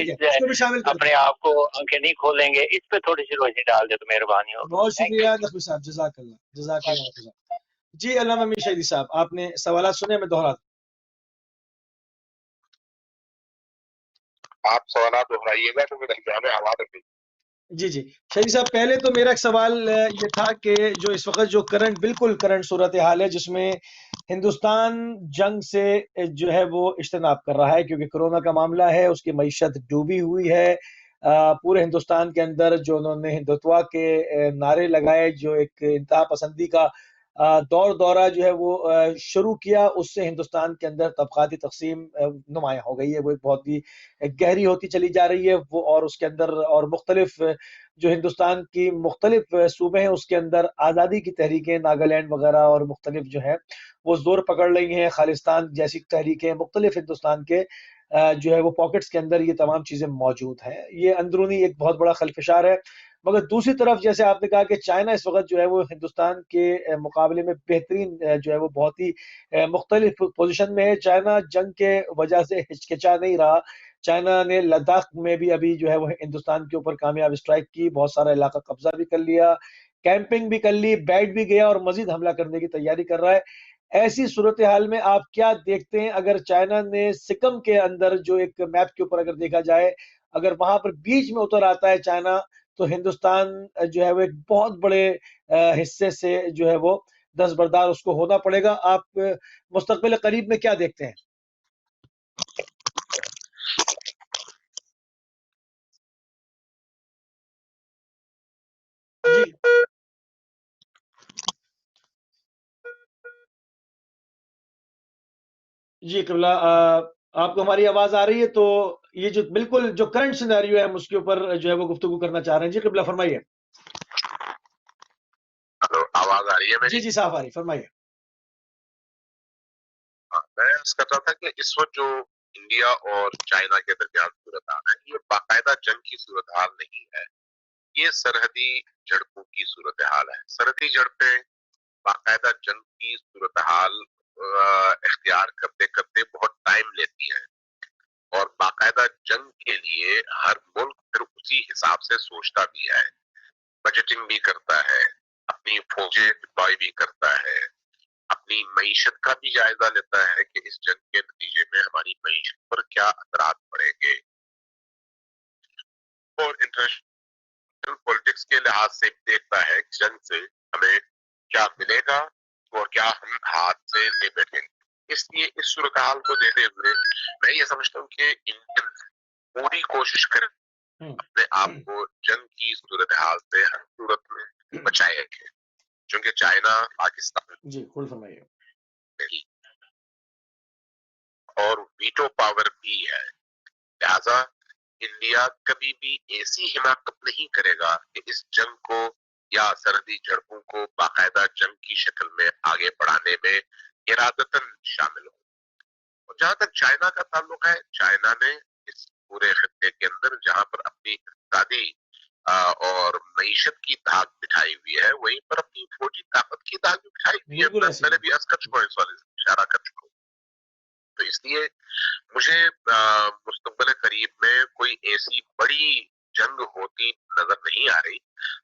اپنے آپ کو آنکھیں نہیں کھولیں گے. اس پہ تھوڑی سی روشنی ڈال دے تو مہربانی ہوگی. بہت شکریہ نقوی صاحب، جزاک اللہ، جزاک اللہ. جی علامہ امیر شہیدی صاحب، آپ نے سوالات سنے، میں دوہرا دوں. آپ سوالات دہرائیے گا تو میرا خیال ہے آواز رکھیں. جی شہیدی صاحب، پہلے تو میرا ایک سوال یہ تھا کہ جو اس وقت جو بالکل کرنٹ صورتحال ہے جس میں ہندوستان جنگ سے جو ہے وہ اجتناب کر رہا ہے کیونکہ کرونا کا معاملہ ہے، اس کی معیشت ڈوبی ہوئی ہے. پورے ہندوستان کے اندر جو انہوں نے ہندوتوا کے نعرے لگائے، جو ایک انتہا پسندی کا دورہ جو ہے وہ شروع کیا، اس سے ہندوستان کے اندر طبقاتی تقسیم نمایاں ہو گئی ہے. وہ ایک بہت ہی گہری ہوتی چلی جا رہی ہے وہ، اور اس کے اندر اور مختلف جو ہندوستان کی مختلف صوبے ہیں اس کے اندر آزادی کی تحریکیں، ناگالینڈ وغیرہ اور مختلف جو ہیں وہ زور پکڑ رہی ہیں. خالصتان جیسی تحریکیں مختلف ہندوستان کے جو ہے وہ پاکٹس کے اندر یہ تمام چیزیں موجود ہیں. یہ اندرونی ایک بہت بڑا خلفشار ہے. مگر دوسری طرف جیسے آپ نے کہا کہ چائنا اس وقت جو ہے وہ ہندوستان کے مقابلے میں بہترین جو ہے وہ بہت ہی مختلف پوزیشن میں ہے. چائنا جنگ کے وجہ سے ہچکچا نہیں رہا. چائنا نے لداخ میں بھی ابھی جو ہے وہ ہندوستان کے اوپر کامیاب اسٹرائک کی، بہت سارا علاقہ قبضہ بھی کر لیا، کیمپنگ بھی کر لی، بیٹھ بھی گیا اور مزید حملہ کرنے کی تیاری کر رہا ہے. ایسی صورتحال میں آپ کیا دیکھتے ہیں؟ اگر چائنا نے سکم کے اندر جو ایک میپ کے اوپر اگر دیکھا جائے، اگر وہاں پر بیچ میں اتر آتا ہے چائنا، تو ہندوستان جو ہے وہ ایک بہت بڑے حصے سے جو ہے وہ دستبردار اس کو ہونا پڑے گا. آپ مستقبل قریب میں کیا دیکھتے ہیں؟ جی قبلہ، آپ کو ہماری آواز آ رہی ہے؟ تو یہ جو بالکل جو کرنٹ سینیریو ہے ہم اس کے اوپر جو ہے وہ گفتگو کرنا چاہ رہے ہیں. جی قبلہ فرمائیے. آواز آ رہی ہے میری؟ جی صاف آ رہی، فرمائیے. میں اس کر رہا تھا کہ اس وقت جو انڈیا اور چائنا کے درمیان صورتحال ہے، یہ باقاعدہ جنگ کی صورتحال نہیں ہے، یہ سرحدی جھڑپوں کی صورتحال ہے. سرحدی جھڑپیں باقاعدہ جنگ کی صورتحال اختیار کرتے کرتے بہت ٹائم لیتی ہیں، اور باقاعدہ جنگ کے لیے ہر ملک پھر اسی حساب سے سوچتا بھی ہے، بجٹنگ بھی کرتا ہے، اپنی فوجیں ڈپلوائے بھی کرتا ہے، اپنی معیشت کا بھی جائزہ لیتا ہے کہ اس جنگ کے نتیجے میں ہماری معیشت پر کیا اثرات پڑیں گے، اور انٹرنیشنل پولیٹکس کے لحاظ سے دیکھتا ہے کہ جنگ سے ہمیں کیا ملے گا اور کیا ہم ہاتھ سے لے بیٹھیں گے. اس لیے اس صورتحال کو دیکھتے ہوئے میں یہ سمجھتا ہوں کہ انڈین پوری کوشش کریں اپنے آپ کو جنگ کی صورتحال سے ہر صورت میں بچائے رکھے، چونکہ چائنا پاکستان اور ویٹو پاور بھی ہے، لہذا انڈیا کبھی بھی ایسی حماقت نہیں کرے گا کہ اس جنگ کو یا سرحدی جھڑپوں کو باقاعدہ جنگ کی شکل میں آگے بڑھانے میں ارادتاً شامل ہو. اور جہاں تک چائنا کا تعلق ہے، چائنا نے اس پورے خطے کے اندر جہاں پر اپنی اقتصادی اور معیشت کی دھاگ بٹھائی ہوئی ہے، وہیں پر اپنی فوجی طاقت کی دھاگ بھی بٹھائی ہوئی ہے. میں نے بھی عرض کر چکا ہوں، اس والے سے اشارہ کر چکا ہوں. تو اس لیے مجھے مستقبل قریب میں کوئی ایسی بڑی جنگ ہوتی نظر نہیں آ رہی.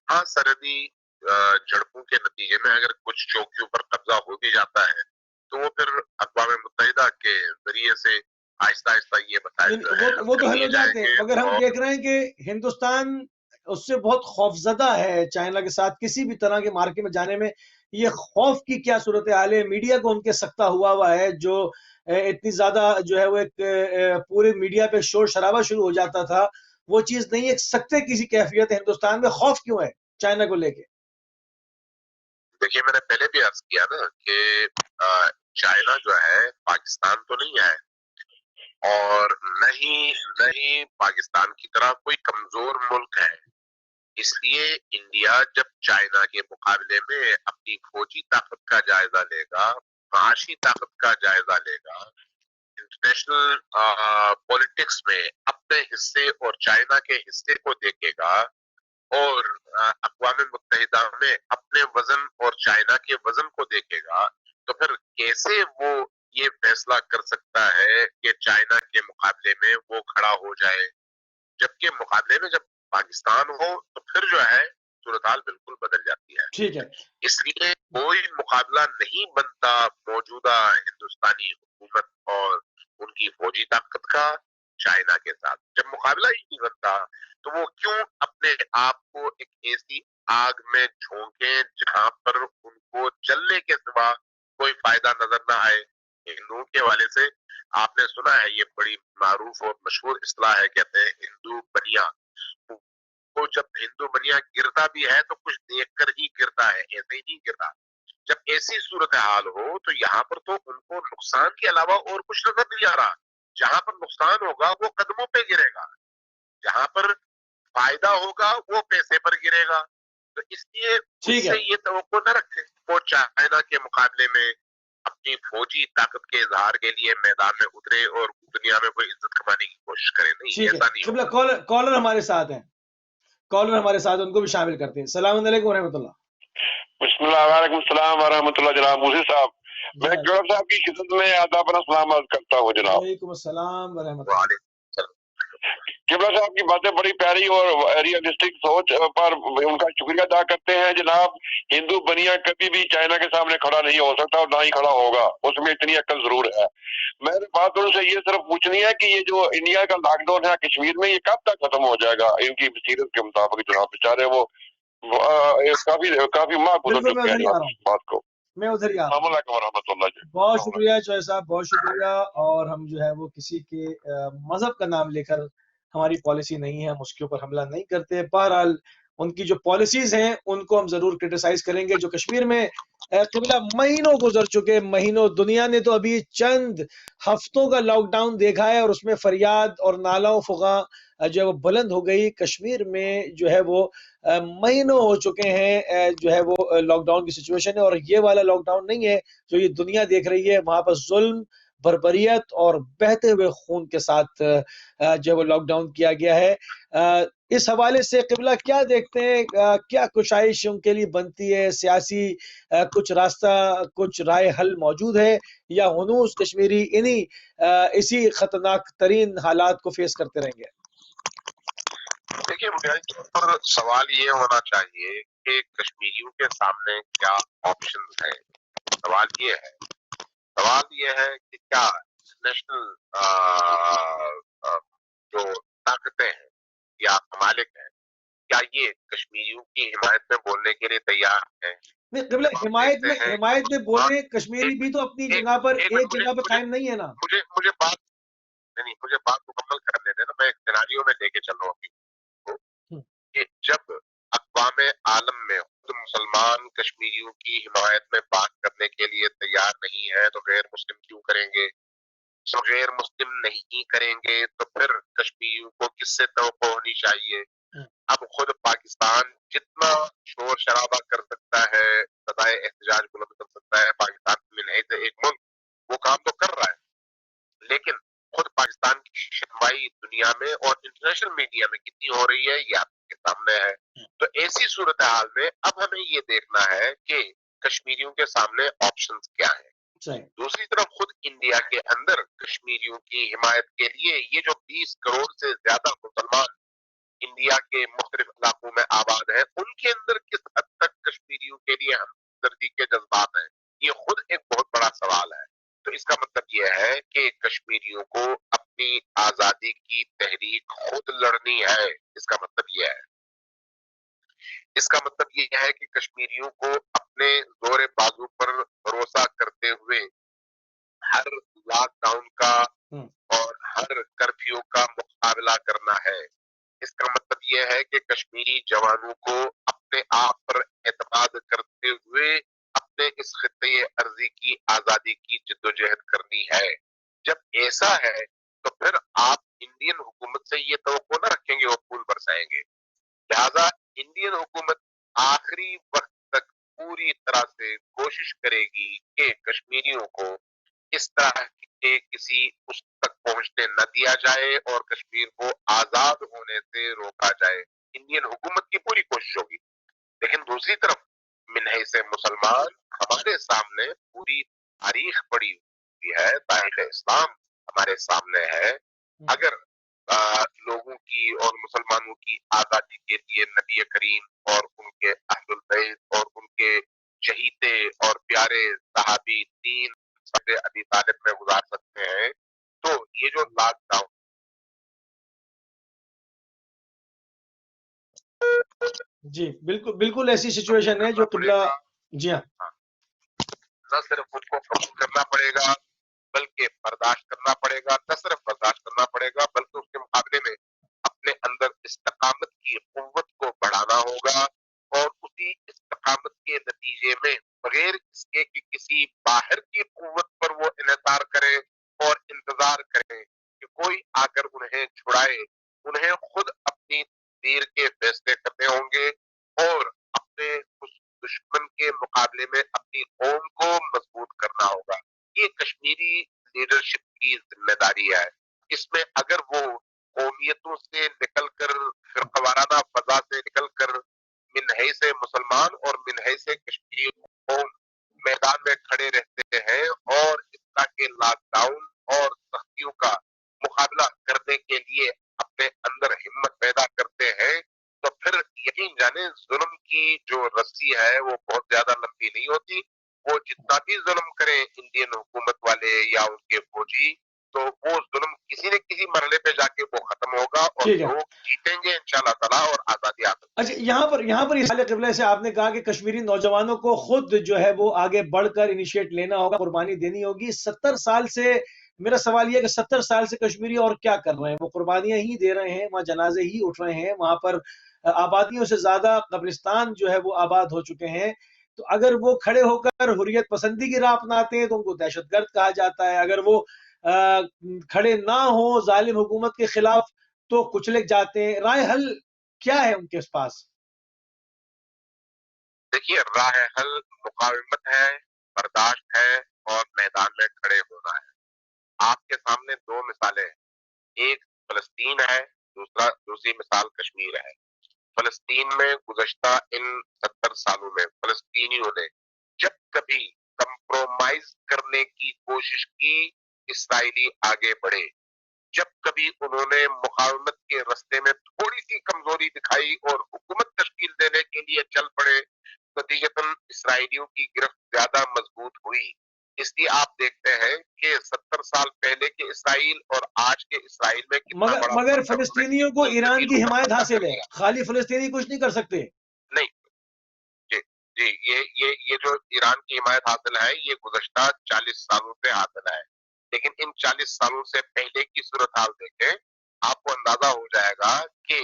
ہاں، سرحدی جھڑپوں کے نتیجے میں اگر کچھ چوکیوں پر قبضہ ہو بھی جاتا ہے تو وہ پھر اقوام متحدہ کے ذریعے سے آہستہ آہستہ یہ بتایا وہ تو حل ہو جاتے ہیں، مگر ہم دیکھ رہے ہیں کہ ہندوستان اس سے بہت خوفزدہ ہے چائنا کے ساتھ کسی بھی طرح کے مارکے میں جانے میں. یہ خوف کی کیا صورتحال ہے؟ میڈیا کو ان کے سکتا ہوا ہے، جو اتنی زیادہ جو ہے وہ ایک پورے میڈیا پہ شور شرابہ شروع ہو جاتا تھا، وہ چیز نہیں ہے، سکتے کسی کیفیت ہے ہندوستان میں، خوف کیوں ہے چائنا کو لے کے؟ دیکھیے میں نے پہلے بھی عرض کیا نا کہ چائنا جو ہے پاکستان تو نہیں ہے، اور نہ ہی پاکستان کی طرح کوئی کمزور ملک ہے. اس لیے انڈیا جب چائنا کے مقابلے میں اپنی فوجی طاقت کا جائزہ لے گا، معاشی طاقت کا جائزہ لے گا، انٹرنیشنل پولیٹکس میں اپنے حصے اور چائنا کے حصے کو دیکھے گا، اور اقوام متحدہ میں اپنے وزن اور چائنا کے وزن کو دیکھے گا، تو پھر کیسے وہ یہ فیصلہ کر سکتا ہے کہ چائنا کے مقابلے میں وہ کھڑا ہو جائے؟ جبکہ مقابلے میں جب پاکستان ہو تو پھر جو ہے صورتحال بالکل بدل جاتی ہے. ٹھیک ہے، اس لیے کوئی مقابلہ نہیں بنتا موجودہ ہندوستانی حکومت اور ان کی فوجی طاقت کا چائنا کے ساتھ. جب مقابلہ ہی نہیں بنتا تو وہ کیوں اپنے آپ کو ایک ایسی آگ میں جھونکیں جہاں پر ان کو جلنے کے سوا کوئی فائدہ نظر نہ آئے. ہندوؤں کے حوالے سے آپ نے سنا ہے، یہ بڑی معروف اور مشہور اصطلاح ہے، کہتے ہیں ہندو بنیا. وہ جب ہندو بنیا گرتا بھی ہے تو کچھ دیکھ کر ہی گرتا ہے، ایسے ہی نہیں گرتا. جب ایسی صورتحال ہو تو یہاں پر تو ان کو نقصان کے علاوہ اور کچھ نظر نہیں آ رہا. جہاں پر نقصان ہوگا وہ قدموں پہ گرے گا، جہاں پر فائدہ ہوگا وہ پیسے پر گرے گا. تو اس لیے اس سے یہ توقع نہ رکھے وہ چائنا کے مقابلے میں اپنی فوجی طاقت کے اظہار کے لیے میدان میں اترے اور دنیا میں کوئی عزت کمانے کی کوشش کرے. نہیں، ایسا نہیں ہوگا. کالر ہمارے ساتھ ہیں، کالر ہمارے ساتھ، ان کو بھی شامل کرتے ہیں. السلام علیکم ورحمۃ اللہ. بسم اللہ، وعلیکم السلام ورحمۃ اللہ. جناب موسی صاحب، میں جوڑ صاحب کی خدمت میں آداب سلام عرض کرتا ہوں جناب. وعلیکم السلام ورحمۃ اللہ. قبلہ صاحب کی باتیں بڑی پیاری اور ریئلسٹک سوچ پر ان کا شکریہ ادا کرتے ہیں. جناب ہندو بنیا کبھی بھی چائنا کے سامنے کھڑا نہیں ہو سکتا اور نہ ہی کھڑا ہوگا، اس میں اتنی عقل ضرور ہے. میں نے بات ان سے یہ صرف پوچھنی ہے کہ یہ جو انڈیا کا لاک ڈاؤن ہے کشمیر میں، یہ کب تک ختم ہو جائے گا؟ ان کی بصیرت کے مطابق جناب بیچارے وہ کافی ماہ گزر چکے ہیں بات کو. میں ادھر ہی آ رہا ہوں. السلام علیکم ورحمۃ اللہ جی. بہت شکریہ چوہے صاحب، بہت شکریہ. اور ہم جو ہے وہ کسی کے مذہب کا نام لے کر، ہماری پالیسی نہیں ہے، ہم اس کے اوپر حملہ نہیں کرتے. بہرحال ان کی جو پالیسیز ہیں ان کو ہم ضرور کرٹیسائز کریں گے. جو کشمیر میں قبلہ مہینوں گزر چکے، مہینوں، دنیا نے تو ابھی چند ہفتوں کا لاک ڈاؤن دیکھا ہے، اور اس میں فریاد اور نالہ و فغاں جو ہے وہ بلند ہو گئی. کشمیر میں جو ہے وہ مہینوں ہو چکے ہیں جو ہے وہ لاک ڈاؤن کی سچویشن ہے. اور یہ والا لاک ڈاؤن نہیں ہے جو یہ دنیا دیکھ رہی ہے، وہاں پر ظلم، بربریت اور بہتے ہوئے خون کے ساتھ جو وہ لاک ڈاؤن کیا گیا ہے. اس حوالے سے قبلہ کیا دیکھتے ہیں؟ کیا کشائش ان کے لیے بنتی ہے؟ سیاسی کچھ راستہ، کچھ رائے حل موجود ہے، یا ہنوز کشمیری اسی خطرناک ترین حالات کو فیس کرتے رہیں گے؟ دیکھیے پر سوال یہ ہونا چاہیے کہ کشمیریوں کے سامنے کیا آپشن ہے. سوال یہ ہے کہ کیا نیشنل جو طاقتیں ہیں یا ممالک ہیں، کیا یہ کشمیریوں کی حمایت میں بولنے کے لیے تیار ہیں؟ حمایت میں بولنے کشمیری بھی تو اپنی جگہ پر ایک جگہ پہ قائم نہیں ہے نا. مجھے بات مکمل کرنے دیں نا. میں ایک سیناریو میں لے کے چل رہا ہوں کہ جب اقوام عالم میں خود مسلمان کشمیریوں کی حمایت میں بات کرنے کے لیے تیار نہیں ہے تو غیر مسلم کیوں کریں گے؟ غیر مسلم نہیں کریں گے تو پھر کشمیریوں کو کس سے توقع ہونی چاہیے؟ اب خود پاکستان جتنا شور شرابہ کر سکتا ہے، صدائے احتجاج بلند کر سکتا ہے، پاکستان میں ایک ملک وہ کام تو کر رہا ہے، لیکن خود پاکستان کی شنوائی دنیا میں اور انٹرنیشنل میڈیا میں کتنی ہو رہی ہے یہ آپ کے سامنے ہے. تو ایسی صورتحال میں اب ہمیں یہ دیکھنا ہے کہ کشمیریوں کے سامنے آپشنز کیا ہیں. دوسری طرف خود انڈیا کے اندر کشمیریوں کی حمایت کے لیے یہ جو 20 کروڑ سے زیادہ مسلمان انڈیا کے مختلف علاقوں میں آباد ہیں، ان کے اندر کس حد تک کشمیریوں کے لیے ہمدردی کے جذبات ہیں، یہ خود ایک بہت بڑا سوال ہے. تو اس کا مطلب یہ ہے کہ کشمیریوں کو اپنی آزادی کی تحریک خود لڑنی ہے. اس کا مطلب یہ ہے کہ کشمیریوں کو اپنے زور بازو پر بھروسہ کرتے ہوئے ہر لاک ڈاؤن کا اور ہر کرفیو کا مقابلہ کرنا ہے۔ اس کا مطلب یہ ہے کہ کشمیری جوانوں کو اپنے آپ پر اعتماد کرتے ہوئے اپنے اس خطے ارضی کی آزادی کی جدوجہد کرنی ہے۔ جب ایسا ہے تو پھر آپ انڈین حکومت سے یہ توقع نہ رکھیں گے وہ پھول برسائیں گے۔ لہذا انڈین حکومت آخری وقت تک پوری طرح سے کوشش کرے گی کہ کشمیریوں کو اس طرح کے کسی اس تک پہنچنے نہ دیا جائے اور کشمیر کو آزاد ہونے سے روکا جائے۔ انڈین حکومت کی پوری کوشش ہوگی، لیکن دوسری طرف منہی سے مسلمان ہمارے سامنے پوری تاریخ پڑی ہوئی ہے، تاریخ اسلام ہمارے سامنے ہے۔ اگر لوگوں کی اور مسلمانوں کی آزادی کے لیے نبی کریم اور ان کے اہل البیت اور ان کے شہیدے اور پیارے صحابی دین ابی طالب میں گزار سکتے ہیں، تو یہ جو لاک ڈاؤن جی بالکل بالکل ایسی سچویشن ہے جو قبلہ جی ہاں نہ صرف ان کو قبول کرنا پڑے گا بلکہ برداشت کرنا پڑے گا، نہ صرف برداشت کرنا پڑے گا بلکہ اس کے مقابلے میں اپنے اندر استقامت کی قوت کو بڑھانا ہوگا، اور اسی استقامت کے نتیجے میں بغیر اس کے کہ کسی باہر کی قوت پر وہ انحصار کرے اور انتظار کرے کہ کوئی آ کر انہیں چھڑائے، انہیں خود اپنی تقدیر کے فیصلے کرنے ہوں گے اور اپنے اس دشمن کے مقابلے میں اپنی قوم کو مضبوط کرنا ہوگا۔ یہ کشمیری لیڈرشپ کی ذمہ داری ہے۔ اس میں اگر وہ قومیتوں سے نکل کر فرقہ وارانہ فضا سے نکل کر منہی سے مسلمان اور منہی سے کشمیری قوم میدان میں کھڑے رہتے ہیں اور اس طرح کے لاک ڈاؤن اور سختیوں کا مقابلہ کرنے کے لیے اپنے اندر ہمت پیدا کرتے ہیں، تو پھر یقین جانے ظلم کی جو رسی ہے وہ بہت زیادہ لمبی نہیں ہوتی۔ وہ جتنا بھی ظلم کریں انڈین حکومت والے یا ان کے فوجی، تو وہ ظلم کسی نہ کسی مرحلے پہ جا کے وہ ختم ہوگا اور لوگ جیتیں گے انشاءاللہ تعالیٰ اور آزادی حاصل۔ اچھا یہاں پر اس قبلہ سے آپ نے کہا کہ کشمیری نوجوانوں کو خود جو ہے وہ آگے بڑھ کر انیشیٹ لینا ہوگا، قربانی دینی ہوگی۔ 70 سال سے میرا سوال یہ ہے کہ 70 سال سے کشمیری اور کیا کر رہے ہیں؟ وہ قربانیاں ہی دے رہے ہیں، وہاں جنازے ہی اٹھ رہے ہیں، وہاں پر آبادیوں سے زیادہ قبرستان جو ہے وہ آباد ہو چکے ہیں۔ تو اگر وہ کھڑے ہو کر حریت پسندی کی راہ اپناتے ہیں تو ان کو دہشت گرد کہا جاتا ہے، اگر وہ کھڑے نہ ہوں ظالم حکومت کے خلاف تو کچلے جاتے ہیں۔ راہ حل کیا ہے ان کے پاس؟ دیکھیے، راہ حل مقاومت ہے، برداشت ہے اور میدان میں کھڑے ہونا ہے۔ آپ کے سامنے دو مثالیں ہیں، ایک فلسطین ہے، دوسری مثال کشمیر ہے۔ فلسطین میں گزشتہ ان 70 سالوں میں فلسطینیوں نے جب کبھی کمپرومائز کرنے کی کوشش کی، اسرائیلی آگے بڑھے۔ جب کبھی انہوں نے مقاومت کے رستے میں تھوڑی سی کمزوری دکھائی اور حکومت تشکیل دینے کے لیے چل پڑے، نتیجتاً اسرائیلیوں کی گرفت زیادہ مضبوط ہوئی۔ اس لیے آپ دیکھتے ہیں کہ 70 سال پہلے کے اسرائیل اور آج کے اسرائیل میں کتنا بڑا مگر فلسطینیوں کو ایران کی حمایت حاصل ہے، خالی فلسطینی کچھ نہیں کر سکتے۔ نہیں جی یہ جو ایران کی حمایت حاصل ہے یہ گزشتہ 40 سالوں سے حاصل ہے، لیکن ان 40 سالوں سے پہلے کی صورتحال دیکھیں، آپ کو اندازہ ہو جائے گا کہ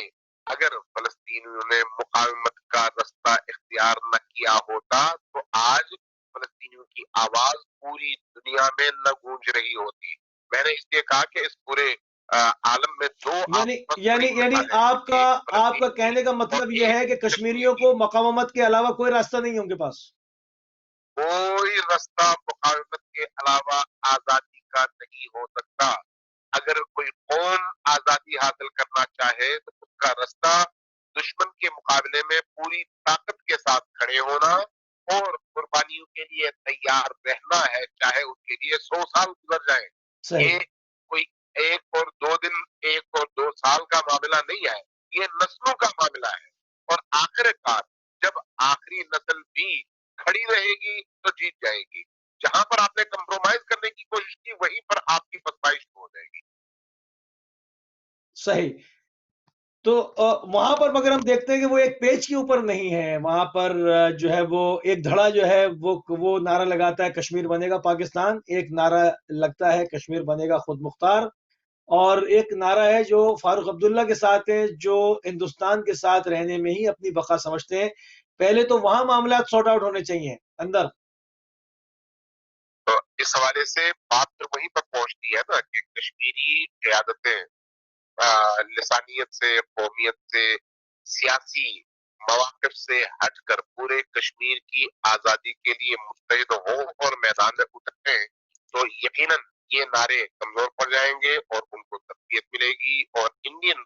اگر فلسطینیوں نے مقاومت کا رستہ اختیار نہ کیا ہوتا تو آج فلسطینیوں کی آواز پوری دنیا میں نہ گونج رہی ہوتی۔ میں نے اس لیے کہا کہ اس پورے عالم میں دو یعنی آپ کا کہنے کا مطلب یہ ہے کہ کشمیریوں کو مقاومت کے علاوہ کوئی راستہ نہیں ہے ان کے پاس؟ کوئی راستہ مقاومت کے علاوہ آزادی کا نہیں ہو سکتا۔ اگر کوئی قوم آزادی حاصل کرنا چاہے تو اس کا راستہ دشمن کے مقابلے میں پوری طاقت کے ساتھ کھڑے ہونا اور قربانیوں کے لیے تیار رہنا ہے، چاہے اس کے لیے 100 سال گزر جائیں۔ یہ کوئی ایک اور دو دن، ایک اور 2 سال کا معاملہ نہیں ہے، یہ نسلوں کا معاملہ ہے، اور آخر کار جب آخری نسل بھی کھڑی رہے گی تو جیت جائے گی۔ جہاں پر آپ نے کمپرومائز کرنے کی کوشش کی وہیں پر آپ کی پسپائی شروع ہو جائے گی۔ صحیح۔ تو وہاں پر مگر ہم دیکھتے ہیں کہ وہ ایک پیج کے اوپر نہیں ہے، وہاں پر جو ہے وہ ایک دھڑا جو ہے وہ نعرہ لگاتا ہے کشمیر بنے گا پاکستان، ایک نعرہ لگتا ہے کشمیر بنے گا خود مختار، اور ایک نعرہ ہے جو فاروق عبداللہ کے ساتھ ہے، جو ہندوستان کے ساتھ رہنے میں ہی اپنی بقا سمجھتے ہیں۔ پہلے تو وہاں معاملات سارٹ آؤٹ ہونے چاہیے اندر۔ تو اس حوالے سے بات تو وہیں پر پہنچتی ہے نا کہ کشمیری قیادتیں لسانیت سے، قومیت سے، سیاسی مواقف سے ہٹ کر پورے کشمیر کی آزادی کے لیے متحد ہوں اور میدان میں اتریں تو یقیناً یہ نعرے کمزور پڑ جائیں گے اور ان کو تقویت ملے گی اور انڈین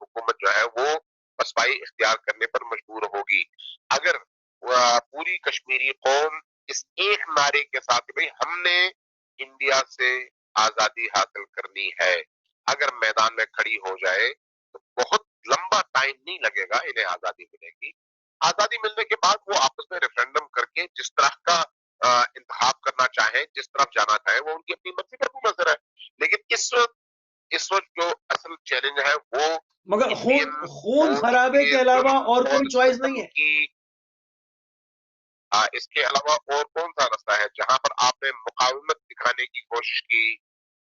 حکومت جو ہے وہ پسپائی اختیار کرنے پر مجبور ہوگی۔ اگر پوری کشمیری قوم اس ایک نعرے کے ساتھ بھئی ہم نے انڈیا سے آزادی حاصل کرنی ہے اگر میدان میں کھڑی ہو جائے تو بہت لمبا ٹائم نہیں لگے گا انہیں آزادی ملے گی۔ آزادی ملنے کے بعد وہ آپس میں ریفرینڈم کر کے جس طرح کا انتخاب کرنا چاہیں، جس طرف جانا چاہیں، وہ ان کی اپنی مرضی پر منحصر ہے۔ لیکن اس وقت جو اصل چیلنج ہے وہ مگر خون خرابے کے علاوہ اور کوئی چوائس نہیں ہے۔ اس کے علاوہ اور کون سا رستہ ہے جہاں پر آپ نے مقاومت دکھانے کی کوشش کی،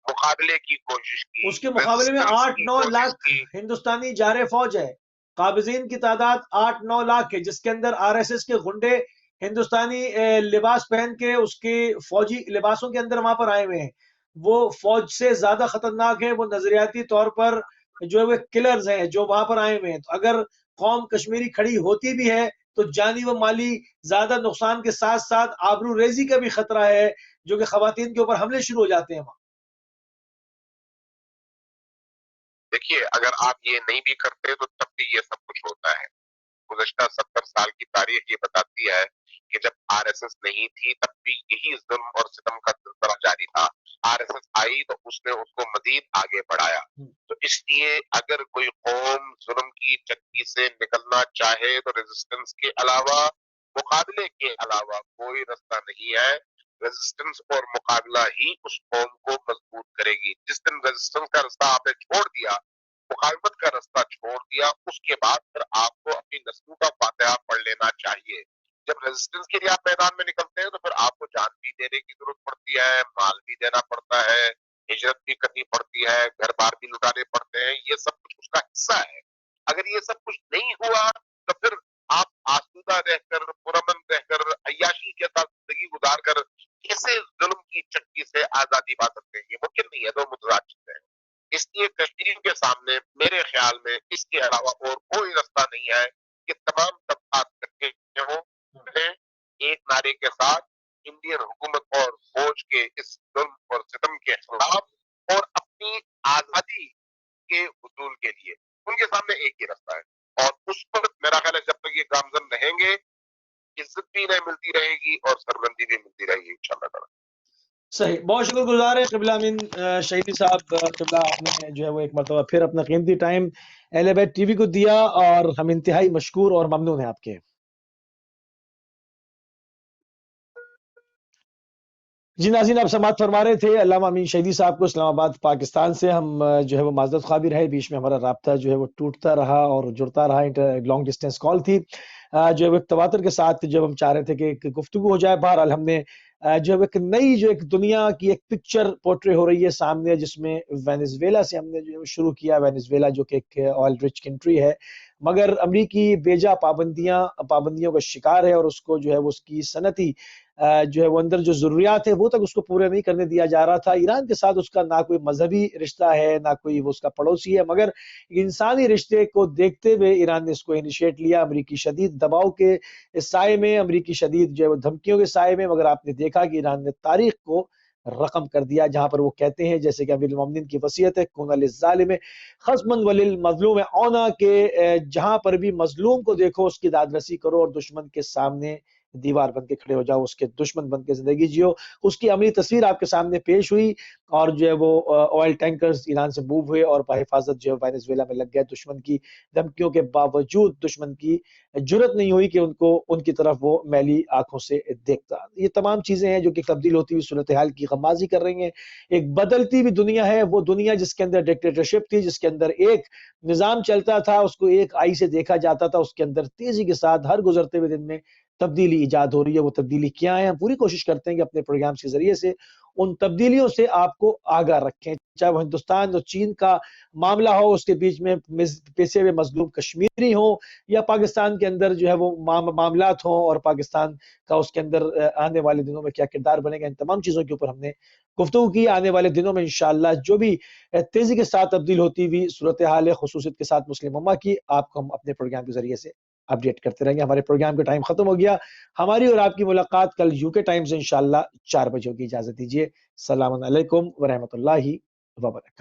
مقابلے کی کوشش کی؟ اس کے مقابلے میں 8-9 لاکھ ہندوستانی جارے فوج ہے، قابضین کی تعداد 8-9 لاکھ ہے، جس کے اندر آر ایس ایس کے گنڈے ہندوستانی لباس پہن کے اس کے فوجی لباسوں کے اندر وہاں پر آئے ہوئے ہیں۔ وہ فوج سے زیادہ خطرناک ہے، وہ نظریاتی طور پر جو ہے وہ کلرز ہیں جو وہاں پر آئے ہوئے ہیں۔ تو اگر قوم کشمیری کھڑی ہوتی بھی ہے تو جانی و مالی زیادہ نقصان کے ساتھ ساتھ آبرو ریزی کا بھی خطرہ ہے، جو کہ خواتین کے اوپر حملے شروع ہو جاتے ہیں وہاں۔ دیکھیے اگر آپ یہ نہیں بھی کرتے تو تب بھی یہ سب کچھ ہوتا ہے۔ گزشتہ 70 سال کی تاریخ یہ بتاتی ہے کہ جب آر ایس ایس نہیں تھی تب بھی یہی ظلم اور ستم کا سلسلہ جاری تھا۔ آر ایس ایس آئی تو اس نے اس کو مزید آگے بڑھایا۔ تو اس لیے اگر کوئی قوم ظلم کی چکی سے نکلنا چاہے تو ریزسٹنس کے علاوہ، مقابلے کے علاوہ کوئی رستہ نہیں ہے۔ ریزسٹنس اور مقابلہ ہی اس قوم کو مضبوط کرے گی۔ جس دن ریزسٹنس کا رستہ آپ نے چھوڑ دیا، مقاومت کا رستہ چھوڑ دیا، اس کے بعد پھر آپ کو اپنی نسلوں کا فاتحہ پڑھ لینا چاہیے۔ جب ریزسٹنس کے لیے آپ میدان میں نکلتے ہیں تو پھر آپ کو جان بھی دینے کی ضرورت پڑتی ہے، مال بھی دینا پڑتا ہے، ہجرت بھی کرنی پڑتی ہے، گھر بار بھی لٹانے پڑتے ہیں، یہ سب کچھ اس کا حصہ ہے۔ اگر یہ سب کچھ نہیں ہوا تو پھر آپ آسودہ رہ کر، پرامن رہ کر، عیاشی کے ساتھ زندگی گزار کر کیسے ظلم کی چکی سے آزادی پا سکتے ہیں؟ یہ ممکن نہیں ہے، تو متضاد چیزیں ہیں۔ اس لیے کشمیریوں کے سامنے میرے خیال میں اس کے علاوہ اور کوئی رستہ نہیں ہے کہ تمام طبقات اکٹھے ہوں، ایک نعرے کے ساتھ انڈین حکومت اور فوج کے اس ظلم اور ستم کے خلاف اور اپنی آزادی کے حصول کے لیے۔ ان کے سامنے ایک ہی رستہ ہے اور اس پر میرا خیال ہے جب تک یہ گامزن رہیں گے عزت بھی نہیں ملتی رہے گی اور سربلندی بھی ملتی رہے گی انشاءاللہ تعالی۔ صحیح، بہت شکر گزار ہے قبلہ امین شہیدی صاحب۔ قبلہ آپ نے جو ہے وہ ایک مرتبہ پھر اپنا قیمتی ٹائم اہل بیت ٹی وی کو دیا اور ہم انتہائی مشکور اور ممنون ہیں آپ کے۔ جی ناظرین، آپ سماعت فرما رہے تھے علامہ امین شہیدی صاحب کو اسلام آباد پاکستان سے۔ ہم جو ہے وہ معذرت خواہ بھی رہے، بیچ میں ہمارا رابطہ جو ہے وہ ٹوٹتا رہا اور جڑتا رہا، لانگ ڈسٹینس کال تھی جو ہے وہ ایک تواتر کے ساتھ جب ہم چاہ رہے تھے کہ ایک گفتگو ہو جائے۔ بہرحال ہم نے جو ہے ایک نئی جو ایک دنیا کی ایک پکچر پورٹری ہو رہی ہے سامنے، جس میں وینزویلا سے ہم نے جو شروع کیا۔ وینزویلا جو کہ ایک آئل رچ کنٹری ہے مگر امریکی بیجا پابندیوں کا شکار ہے اور اس کو جو ہے وہ اس کی صنعتی جو ہے وہ اندر جو ضروریات ہے وہ تک اس کو پورے نہیں کرنے دیا جا رہا تھا۔ ایران کے ساتھ اس کا نہ کوئی مذہبی رشتہ ہے، نہ کوئی وہ اس کا پڑوسی ہے، مگر انسانی رشتے کو دیکھتے ہوئے ایران نے اس کو انیشیٹ لیا امریکی شدید دباؤ کے سائے میں، امریکی شدید جو ہے وہ دھمکیوں کے سائے میں۔ مگر آپ نے دیکھا کہ ایران نے تاریخ کو رقم کر دیا، جہاں پر وہ کہتے ہیں جیسے کہ امیر المومنین کی وصیت ہے کون للظالم خصما وللمظلوم اونا، کہ جہاں پر بھی مظلوم کو دیکھو اس کی داد رسی کرو اور دشمن کے سامنے دیوار بن کے کھڑے ہو جاؤ، اس کے دشمن بن کے زندگی جیو. اس کی عملی تصویر آپ کے سامنے پیش ہوئی، اور جو ہے وہ آئل ٹینکرز ایران سے موو ہوئے اور بحفاظت جو ہے وینزویلا میں لگ گئے. دشمن کی دھمکیوں کے باوجود دشمن کی جرت نہیں ہوئی کہ ان کی طرف وہ میلی آنکھوں سے دیکھتا. یہ تمام چیزیں ہیں جو کہ تبدیل ہوتی ہوئی صورتحال کی غمازی کر رہی ہیں. ایک بدلتی ہوئی دنیا ہے، وہ دنیا جس کے اندر ڈکٹیٹرشپ تھی، جس کے اندر ایک نظام چلتا تھا، اس کو ایک آئی سے دیکھا جاتا تھا، اس کے اندر تیزی کے ساتھ ہر گزرتے ہوئے دن میں تبدیلی ایجاد ہو رہی ہے. وہ تبدیلی کیا ہے؟ ہم پوری کوشش کرتے ہیں کہ اپنے پروگرامز کے ذریعے سے ان تبدیلیوں سے آپ کو آگاہ رکھیں، چاہے وہ ہندوستان اور چین کا معاملہ ہو، اس کے بیچ میں پیچھے ہوئے مظلوم کشمیری ہوں، یا پاکستان کے اندر جو ہے وہ معاملات ہوں، اور پاکستان کا اس کے اندر آنے والے دنوں میں کیا کردار بنے گا. ان تمام چیزوں کے اوپر ہم نے گفتگو کی. آنے والے دنوں میں انشاءاللہ جو بھی تیزی کے ساتھ تبدیل ہوتی ہوئی صورتحال ہے، خصوصیت کے ساتھ مسلم امہ کی، آپ کو ہم اپنے پروگرام کے ذریعے سے اپڈیٹ کرتے رہیں گے. ہمارے پروگرام کا ٹائم ختم ہو گیا. ہماری اور آپ کی ملاقات کل UK ٹائم سے انشاءاللہ 4 بجے ہوگی. اجازت دیجیے. السلام علیکم ورحمۃ اللہ وبرکاتہ.